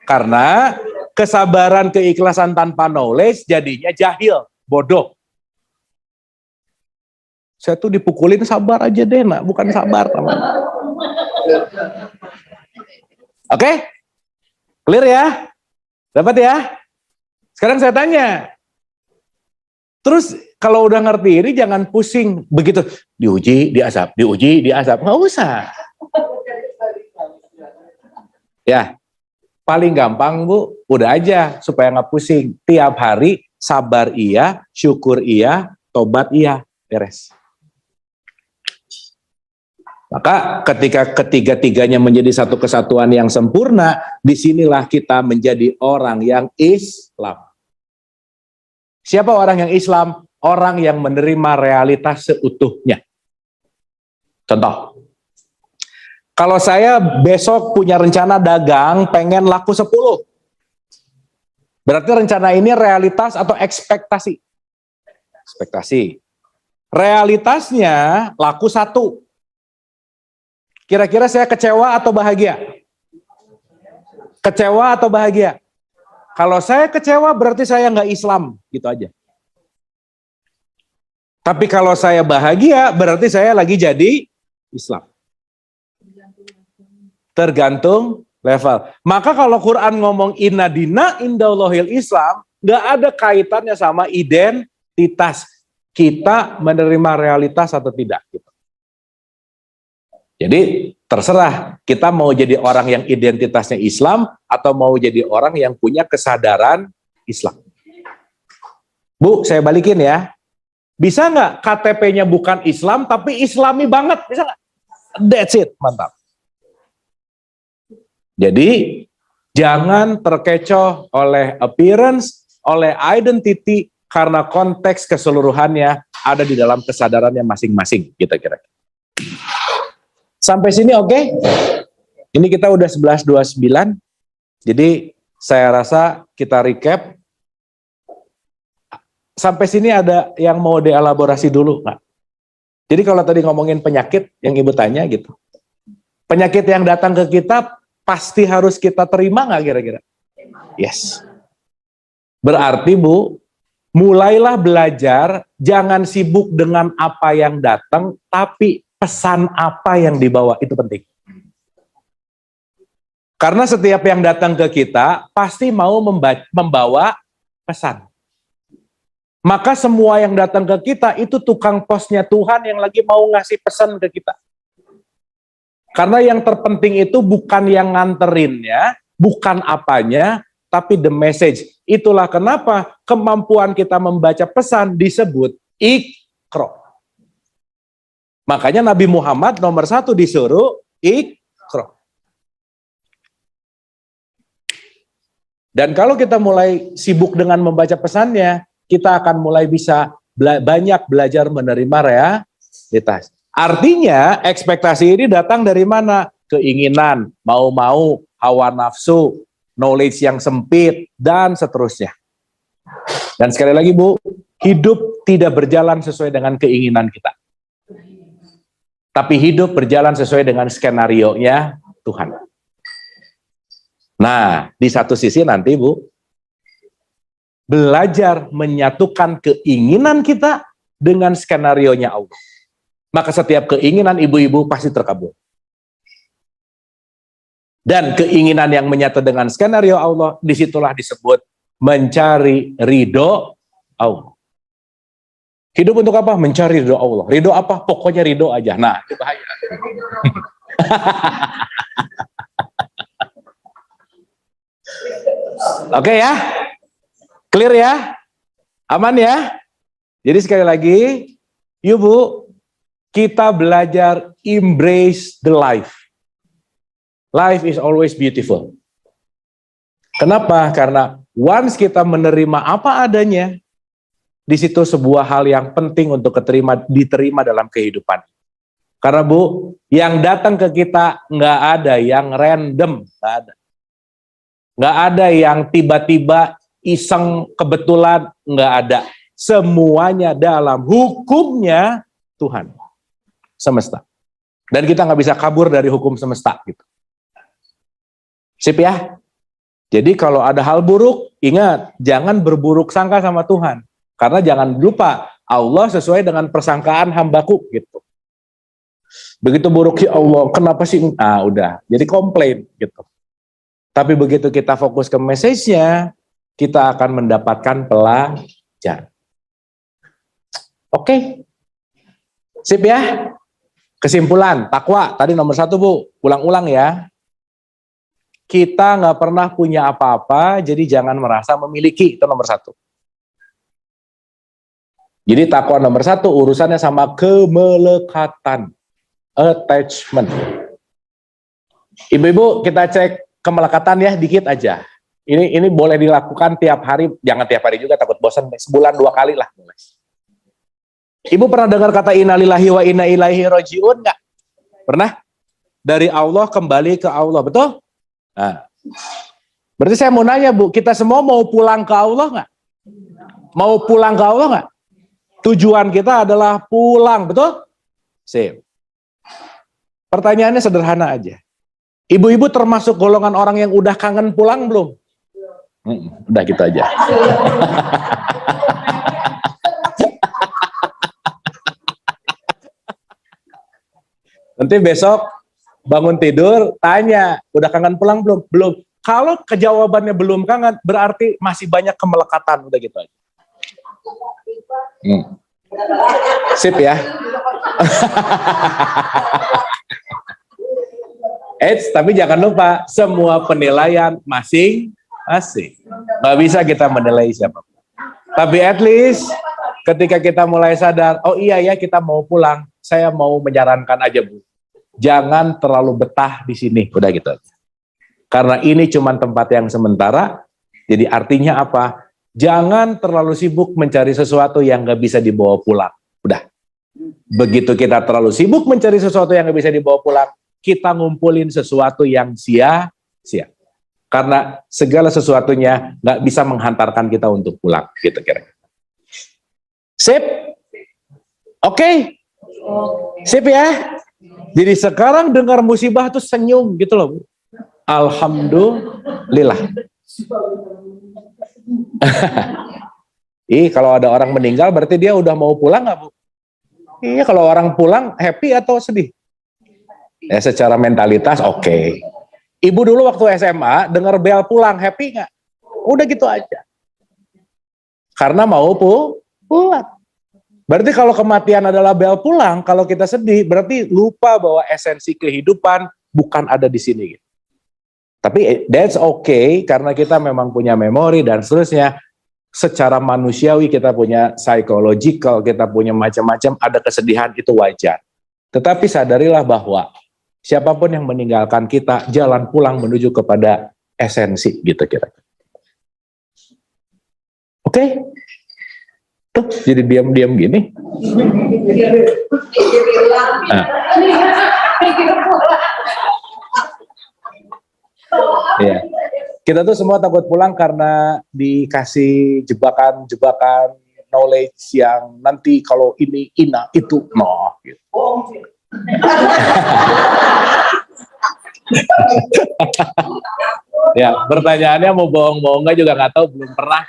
Karena kesabaran, keikhlasan tanpa knowledge jadinya jahil, bodoh. Saya tuh dipukulin sabar aja deh, nak. Bukan sabar. Oke? Clear ya? Dapat ya? Sekarang saya tanya. Terus kalau udah ngerti ini jangan pusing. Begitu diuji, diasap. Nggak usah. Ya, paling gampang Bu, udah aja supaya nggak pusing. Tiap hari sabar iya, syukur iya, tobat iya. Beres. Maka ketika ketiga-tiganya menjadi satu kesatuan yang sempurna, disinilah kita menjadi orang yang Islam. Siapa orang yang Islam? Orang yang menerima realitas seutuhnya. Contoh, kalau saya besok punya rencana dagang, pengen laku 10. Berarti rencana ini realitas atau ekspektasi? Ekspektasi. Realitasnya laku 1. Kira-kira saya kecewa atau bahagia? Kecewa atau bahagia? Kalau saya kecewa berarti saya nggak Islam, gitu aja. Tapi kalau saya bahagia berarti saya lagi jadi Islam. Tergantung level. Maka kalau Quran ngomong inna dina indallahil Islam, nggak ada kaitannya sama identitas. Kita menerima realitas atau tidak. Gitu. Jadi terserah kita mau jadi orang yang identitasnya Islam atau mau jadi orang yang punya kesadaran Islam. Bu, saya balikin ya. Bisa nggak KTP-nya bukan Islam tapi Islami banget? Bisa nggak? That's it, mantap. Jadi jangan terkecoh oleh appearance, oleh identity karena konteks keseluruhannya ada di dalam kesadarannya masing-masing, kita kira. Sampai sini oke? Ini kita udah 11.29. Jadi saya rasa kita recap. Sampai sini ada yang mau dielaborasi dulu nggak? Jadi kalau tadi ngomongin penyakit yang Ibu tanya gitu. Penyakit yang datang ke kita pasti harus kita terima nggak kira-kira? Yes. Berarti Bu, mulailah belajar, jangan sibuk dengan apa yang datang, tapi pesan apa yang dibawa, itu penting. Karena setiap yang datang ke kita pasti mau membawa pesan. Maka semua yang datang ke kita itu tukang posnya Tuhan yang lagi mau ngasih pesan ke kita. Karena yang terpenting itu bukan yang nganterinnya, bukan apanya, tapi the message. Itulah kenapa kemampuan kita membaca pesan disebut Iqra. Makanya Nabi Muhammad nomor 1 disuruh Iqra. Dan kalau kita mulai sibuk dengan membaca pesannya, kita akan mulai bisa banyak belajar menerima realitas. Artinya ekspektasi ini datang dari mana? Keinginan, mau-mau, hawa nafsu, knowledge yang sempit, dan seterusnya. Dan sekali lagi Bu, hidup tidak berjalan sesuai dengan keinginan kita. Tapi hidup berjalan sesuai dengan skenario-nya Tuhan. Nah, di satu sisi nanti Bu, belajar menyatukan keinginan kita dengan skenario-nya Allah. Maka setiap keinginan ibu-ibu pasti terkabul. Dan keinginan yang menyatu dengan skenario Allah, disitulah disebut mencari ridho Allah. Hidup untuk apa? Mencari ridho Allah. Ridho apa? Pokoknya ridho aja. Nah, itu bahaya. Oke ya? Clear ya? Aman ya? Jadi sekali lagi, yuk Bu, kita belajar embrace the life. Life is always beautiful. Kenapa? Karena once kita menerima apa adanya, di situ sebuah hal yang penting untuk diterima dalam kehidupan. Karena Bu, yang datang ke kita nggak ada yang random, nggak ada. Nggak ada yang tiba-tiba iseng kebetulan, nggak ada. Semuanya dalam hukumnya Tuhan semesta. Dan kita nggak bisa kabur dari hukum semesta gitu. Sip ya? Jadi kalau ada hal buruk, ingat, jangan berburuk sangka sama Tuhan. Karena jangan lupa, Allah sesuai dengan persangkaan hambaku gitu. Begitu buruk, ya Allah, kenapa sih? Ah, udah, jadi komplain gitu. Tapi begitu kita fokus ke message-nya, kita akan mendapatkan pelajaran. Oke. Sip ya? Kesimpulan, takwa, tadi nomor 1 Bu, ulang-ulang ya. Kita nggak pernah punya apa-apa, jadi jangan merasa memiliki, itu nomor 1. Jadi takwa nomor 1, urusannya sama kemelekatan, attachment. Ibu-ibu, kita cek kemelekatan ya, dikit aja. Ini boleh dilakukan tiap hari, jangan tiap hari juga, takut bosan, sebulan 2 kali lah. Ibu pernah dengar kata innalillahi wa inna ilaihi rajiun nggak? Pernah? Dari Allah kembali ke Allah, betul? Nah, berarti saya mau nanya Bu, kita semua mau pulang ke Allah nggak? Mau pulang ke Allah nggak? Tujuan kita adalah pulang, betul? Sip. Pertanyaannya sederhana aja. Ibu-ibu termasuk golongan orang yang udah kangen pulang belum? Udah gitu aja. Nanti besok bangun tidur, tanya, udah kangen pulang belum? Belum. Kalau kejawabannya belum kangen, berarti masih banyak kemelekatan, udah gitu aja. Sip ya. Tapi jangan lupa, semua penilaian masing-masing. Nggak bisa kita menilai siapa. Tapi at least, ketika kita mulai sadar, oh iya ya kita mau pulang, saya mau menyarankan aja Bu, jangan terlalu betah di sini, udah gitu aja. Karena ini cuma tempat yang sementara, jadi artinya apa? Jangan terlalu sibuk mencari sesuatu yang nggak bisa dibawa pulang. Udah. Begitu kita terlalu sibuk mencari sesuatu yang nggak bisa dibawa pulang, kita ngumpulin sesuatu yang sia-sia. Karena segala sesuatunya nggak bisa menghantarkan kita untuk pulang, gitu kira-kira. Sip? Oke? Sip ya? Jadi sekarang dengar musibah tuh senyum gitu loh, Bu. Alhamdulillah. Kalau ada orang meninggal berarti dia udah mau pulang nggak, Bu? Iya, kalau orang pulang happy atau sedih? Ya secara mentalitas oke. Ibu dulu waktu SMA dengar bel pulang happy nggak? Udah gitu aja. Karena mau pulang. Berarti kalau kematian adalah bel pulang, kalau kita sedih berarti lupa bahwa esensi kehidupan bukan ada di sini. Tapi that's okay karena kita memang punya memori dan seterusnya. Secara manusiawi kita punya psychological, kita punya macam-macam, ada kesedihan, itu wajar. Tetapi sadarilah bahwa siapapun yang meninggalkan kita, jalan pulang menuju kepada esensi, gitu kira-kira. Oke? Tuh, jadi diam-diam gini. Nah. Ya. Kita tuh semua takut pulang karena dikasih jebakan-jebakan knowledge yang nanti kalau ini, ina, itu, no. Gitu. Ya, pertanyaannya mau bohong-bohong nggak juga nggak tahu, belum pernah.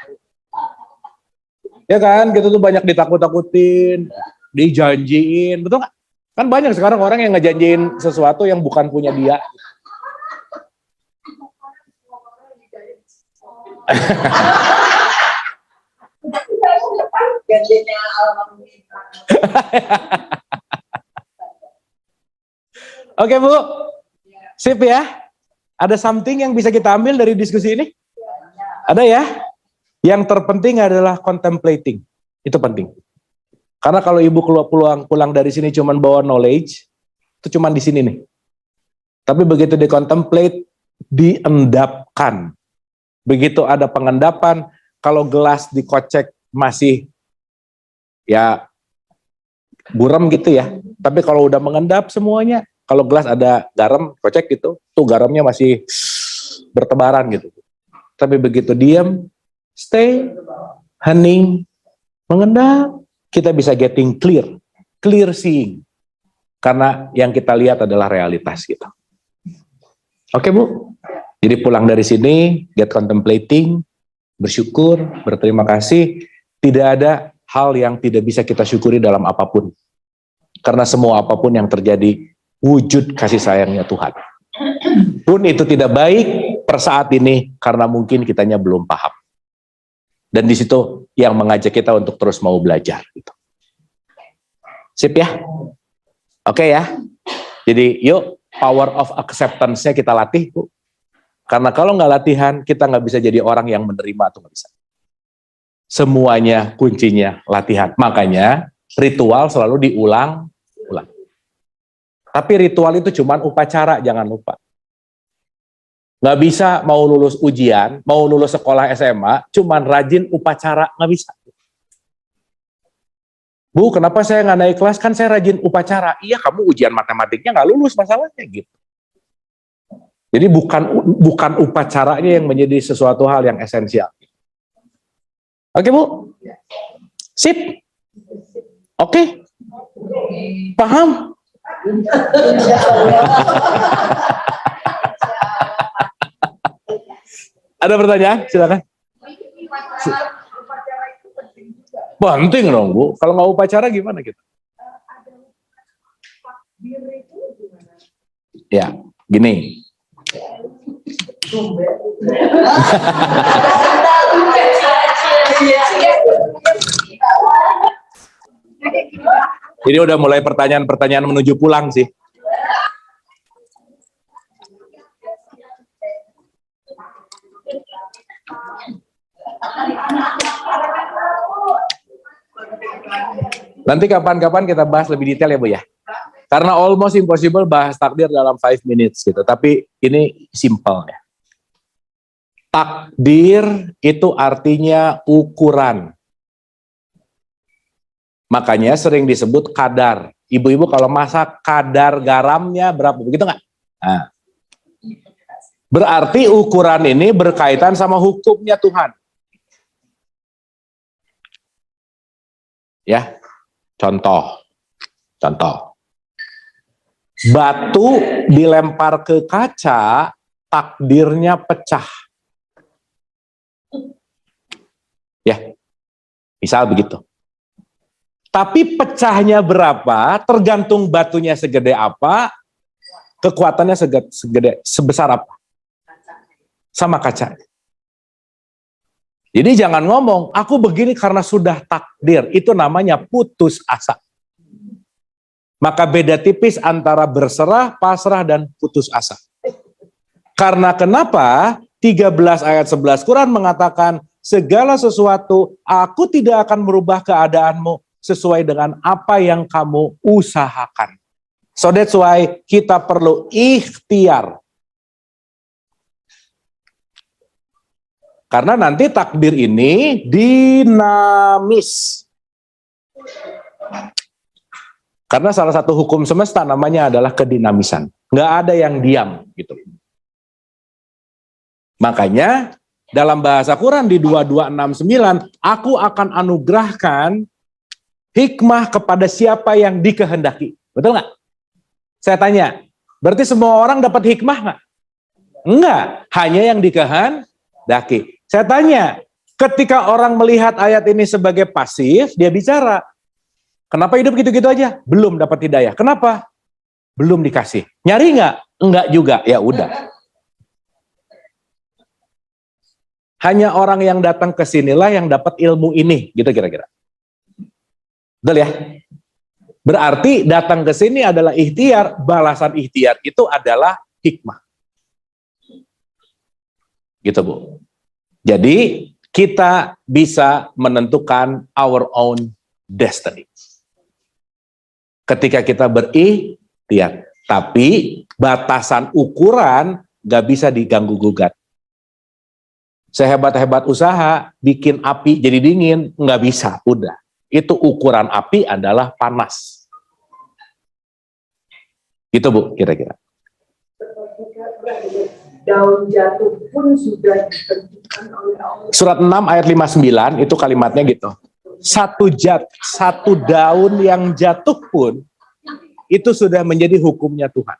Ya kan, kita tuh banyak ditakut-takutin, dijanjiin, betul nggak? Kan banyak sekarang orang yang ngejanjiin sesuatu yang bukan punya dia. Oke Bu, sip ya. Ada something yang bisa kita ambil dari diskusi ini? Ada ya? Yang terpenting adalah contemplating. Itu penting. Karena kalau ibu pulang dari sini cuman bawa knowledge, itu cuman di sini nih. Tapi begitu di contemplate, diendapkan. Begitu ada pengendapan, kalau gelas dikocek masih ya buram gitu ya. Tapi kalau udah mengendap semuanya, kalau gelas ada garam, kocek gitu, tuh garamnya masih bertebaran gitu. Tapi begitu diam, stay, hening, mengendap, kita bisa getting clear seeing. Karena yang kita lihat adalah realitas gitu. Oke Bu? Jadi pulang dari sini, get contemplating, bersyukur, berterima kasih. Tidak ada hal yang tidak bisa kita syukuri dalam apapun. Karena semua apapun yang terjadi, wujud kasih sayangnya Tuhan. Pun itu tidak baik per saat ini, karena mungkin kitanya belum paham. Dan di situ yang mengajak kita untuk terus mau belajar. Gitu. Sip ya? Oke ya? Jadi yuk, power of acceptance-nya kita latih, Bu. Karena kalau nggak latihan, kita nggak bisa jadi orang yang menerima atau nggak bisa. Semuanya kuncinya latihan. Makanya ritual selalu diulang. Tapi ritual itu cuma upacara, jangan lupa. Nggak bisa mau lulus ujian, mau lulus sekolah SMA, cuman rajin upacara, nggak bisa. Bu, kenapa saya nggak naik kelas? Kan saya rajin upacara. Iya, kamu ujian matematiknya nggak lulus, masalahnya gitu. Jadi bukan upacaranya yang menjadi sesuatu hal yang esensial. Oke Bu? Sip? Oke? Paham? Ada pertanyaan? Silakan. Penting dong Bu. Kalau nggak upacara gimana kita? Ya, gini. Ini udah mulai pertanyaan-pertanyaan menuju pulang sih. Nanti kapan-kapan kita bahas lebih detail ya Bu ya. Karena almost impossible bahas takdir dalam 5 minutes gitu. Tapi ini simple ya. Takdir itu artinya ukuran. Makanya sering disebut kadar. Ibu-ibu kalau masak kadar garamnya berapa, begitu nggak? Nah, berarti ukuran ini berkaitan sama hukumnya Tuhan. Ya, contoh. Batu dilempar ke kaca, takdirnya pecah. Ya, misal begitu. Tapi pecahnya berapa, tergantung batunya segede apa, kekuatannya sebesar apa. Sama kaca. Jadi jangan ngomong, aku begini karena sudah takdir. Itu namanya putus asa. Maka beda tipis antara berserah, pasrah, dan putus asa. Karena kenapa? 13 ayat 11 Quran mengatakan, segala sesuatu, aku tidak akan merubah keadaanmu sesuai dengan apa yang kamu usahakan. So that's why kita perlu ikhtiar. Karena nanti takdir ini dinamis. Karena salah satu hukum semesta namanya adalah kedinamisan. Nggak ada yang diam gitu. Makanya dalam bahasa Quran di 2269, aku akan anugerahkan hikmah kepada siapa yang dikehendaki. Betul nggak? Saya tanya, berarti semua orang dapat hikmah nggak? Enggak, hanya yang dikehendaki. Saya tanya, ketika orang melihat ayat ini sebagai pasif, dia bicara, kenapa hidup gitu-gitu aja? Belum dapat hidayah. Kenapa? Belum dikasih. Nyari nggak? Enggak juga. Ya udah. Hanya orang yang datang ke sinilah yang dapat ilmu ini, gitu kira-kira. Betul ya? Berarti datang ke sini adalah ikhtiar, balasan ikhtiar itu adalah hikmah. Gitu, Bu. Jadi, kita bisa menentukan our own destiny. Ketika kita berikhtiar. Tapi, batasan ukuran gak bisa diganggu-gugat. Sehebat-hebat usaha, bikin api jadi dingin, nggak bisa, udah. Itu ukuran api adalah panas. Gitu, Bu, kira-kira. Daun jatuh pun sudah ditentukan oleh Allah. Surat 6 ayat 59, itu kalimatnya gitu. Satu daun yang jatuh pun, itu sudah menjadi hukumnya Tuhan.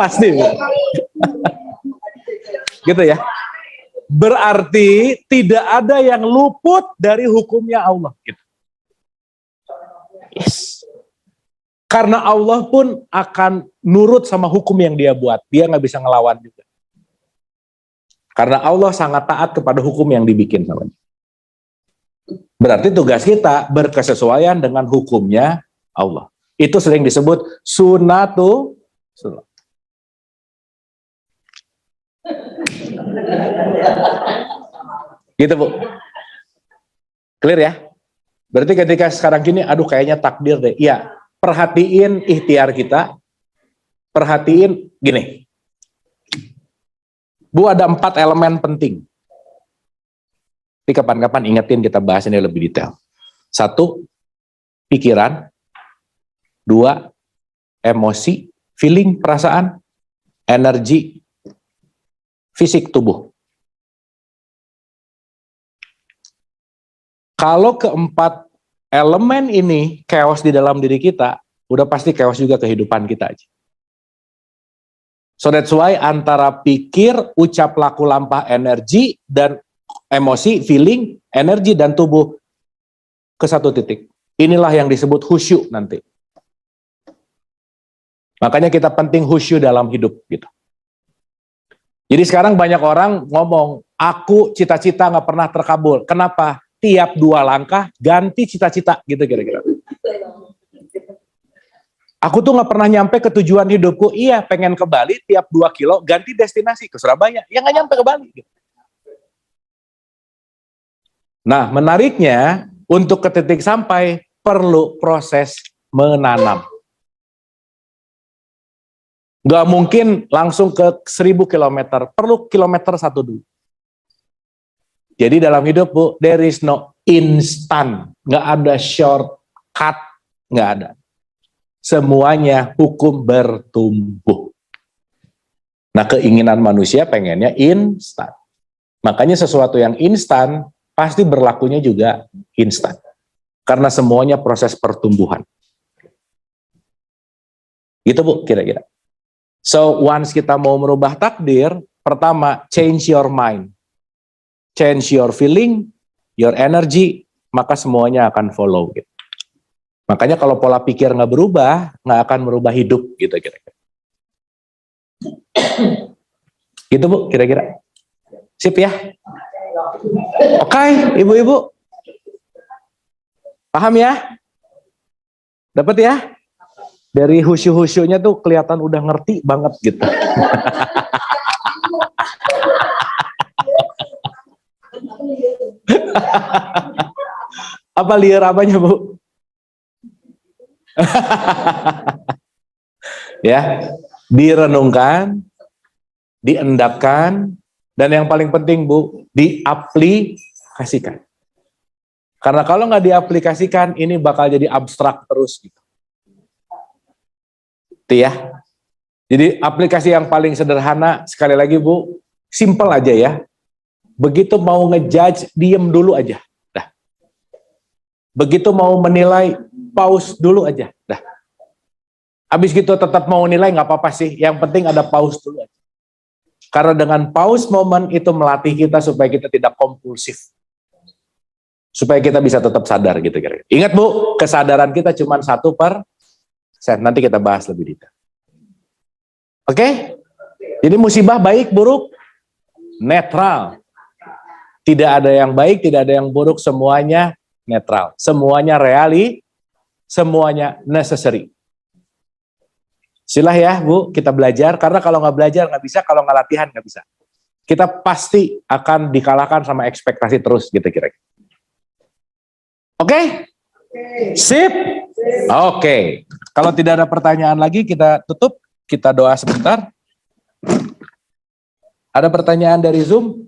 Pasti. Gitu ya. Berarti tidak ada yang luput dari hukumnya Allah. Gitu. Yes. Karena Allah pun akan nurut sama hukum yang dia buat. Dia nggak bisa ngelawan juga. Karena Allah sangat taat kepada hukum yang dibikin sama dia. Berarti tugas kita berkesesuaian dengan hukumnya Allah. Itu sering disebut sunnatul. Gitu, Bu. Clear ya? Berarti ketika sekarang gini, aduh kayaknya takdir deh. Iya, perhatiin ikhtiar kita. Perhatiin gini. Bu, ada 4 elemen penting. Tapi kapan-kapan ingetin kita bahas ini lebih detail. 1, pikiran. 2, emosi, feeling, perasaan, energi, fisik tubuh. Kalau keempat elemen ini chaos di dalam diri kita, udah pasti chaos juga kehidupan kita aja. So that's why antara pikir, ucap, laku, lampah, energi, dan emosi, feeling, energi, dan tubuh ke satu titik. Inilah yang disebut khusyuk nanti. Makanya kita penting khusyuk dalam hidup gitu. Jadi sekarang banyak orang ngomong, aku cita-cita nggak pernah terkabul. Kenapa? Tiap 2 langkah ganti cita-cita gitu kira-kira. Aku tuh nggak pernah nyampe ke tujuan hidupku. Iya, pengen ke Bali, tiap 2 kilo ganti destinasi ke Surabaya. Ya nggak nyampe ke Bali. Gitu. Nah, menariknya untuk ke titik sampai perlu proses menanam. Nggak mungkin langsung ke 1000 kilometer, perlu kilometer 1 dulu. Jadi dalam hidup Bu, there is no instant, nggak ada shortcut, nggak ada. Semuanya hukum bertumbuh. Nah, keinginan manusia pengennya instan. Makanya sesuatu yang instan pasti berlakunya juga instan. Karena semuanya proses pertumbuhan. Gitu Bu, kira-kira. So, once kita mau merubah takdir, pertama, change your mind. Change your feeling, your energy, maka semuanya akan follow. Gitu. Makanya kalau pola pikir nggak berubah, nggak akan merubah hidup. Gitu kira-kira. Gitu Bu, kira-kira. Sip ya? Oke, Ibu-ibu. Paham ya? Dapat ya? Dari husu-husunya tuh kelihatan udah ngerti banget gitu. Apa liar apanya Bu? Ya, direnungkan, diendapkan, dan yang paling penting Bu, diaplikasikan. Karena kalau nggak diaplikasikan, ini bakal jadi abstrak terus gitu. Itu ya. Jadi aplikasi yang paling sederhana, sekali lagi Bu, simple aja ya. Begitu mau ngejudge, diem dulu aja. Dah. Begitu mau menilai, pause dulu aja. Dah. Habis gitu tetap mau nilai nggak apa-apa sih. Yang penting ada pause dulu aja. Karena dengan pause moment itu melatih kita supaya kita tidak kompulsif. Supaya kita bisa tetap sadar gitu kira-kira. Ingat Bu, kesadaran kita cuma 1%. Nanti kita bahas lebih detail. Oke? Jadi musibah baik, buruk, netral. Tidak ada yang baik, tidak ada yang buruk, semuanya netral. Semuanya semuanya necessary. Silah ya Bu, kita belajar. Karena kalau nggak belajar nggak bisa, kalau nggak latihan nggak bisa. Kita pasti akan dikalahkan sama ekspektasi terus gitu kira-kira. Oke? Sip? Oke. Kalau tidak ada pertanyaan lagi, kita tutup. Kita doa sebentar. Ada pertanyaan dari Zoom?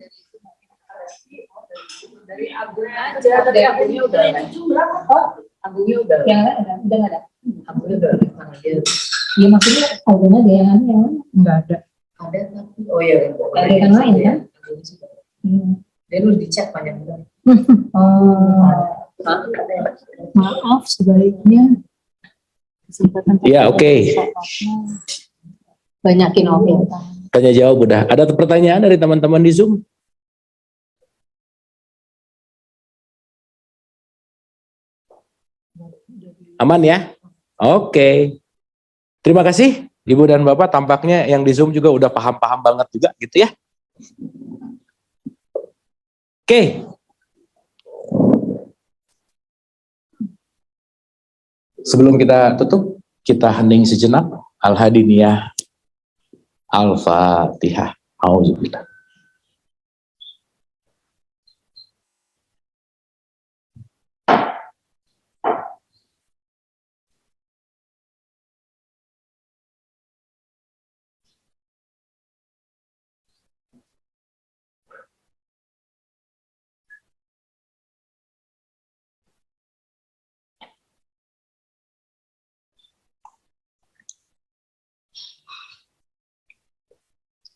Dari Agung aja, tadi Agungnya udah. Agungnya udah. Yang udah nggak ada. Agungnya udah panggil. Iya maksudnya albumnya ada yang aneh yang nggak ada. Ada tapi, oh iya. Ada yang lain kan? Dia lu dicek banyak banget. Oh, maaf sebaiknya kesempatan. Ya, oke. Banyakin opini. Tanya jawab udah. Ada pertanyaan dari teman-teman di Zoom? Aman ya? Oke. Terima kasih Ibu dan Bapak, tampaknya yang di Zoom juga udah paham-paham banget juga gitu ya. Oke. Sebelum kita tutup, kita hening sejenak. Al-Hadiniyah, Al-Fatihah. Auzubillah.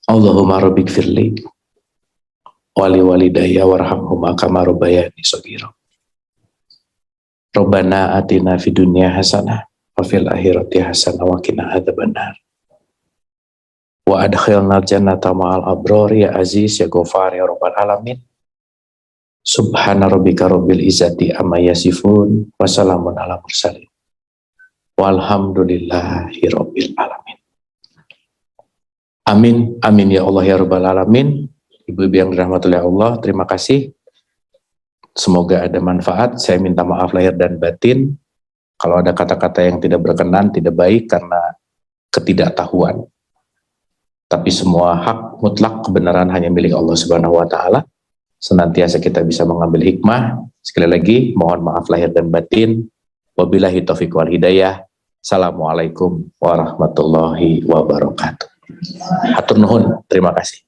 Allahumma rabbik firli wali walidayya warhamhuma kama rabbayani shaghira. Rabbana atina fid dunya hasanah wa fil akhirati hasanah wa qina adzabannar. Wa adkhilna jannata ma'al abrar ya aziz ya ghafar ya rabbal alamin. Subhana rabbika rabbil izzati amma yasifun wa salamun ala mursalin. Walhamdulillahi rabbil alamin. Amin, amin ya Allah ya Rabbal Alamin. Ibu-ibu yang dirahmati oleh Allah, terima kasih. Semoga ada manfaat. Saya minta maaf lahir dan batin. Kalau ada kata-kata yang tidak berkenan, tidak baik karena ketidaktahuan. Tapi semua hak mutlak kebenaran hanya milik Allah Subhanahu wa Ta'ala. Senantiasa kita bisa mengambil hikmah. Sekali lagi, mohon maaf lahir dan batin. Wabillahi taufiq wal hidayah. Assalamualaikum warahmatullahi wabarakatuh. Hatur nuhun, terima kasih.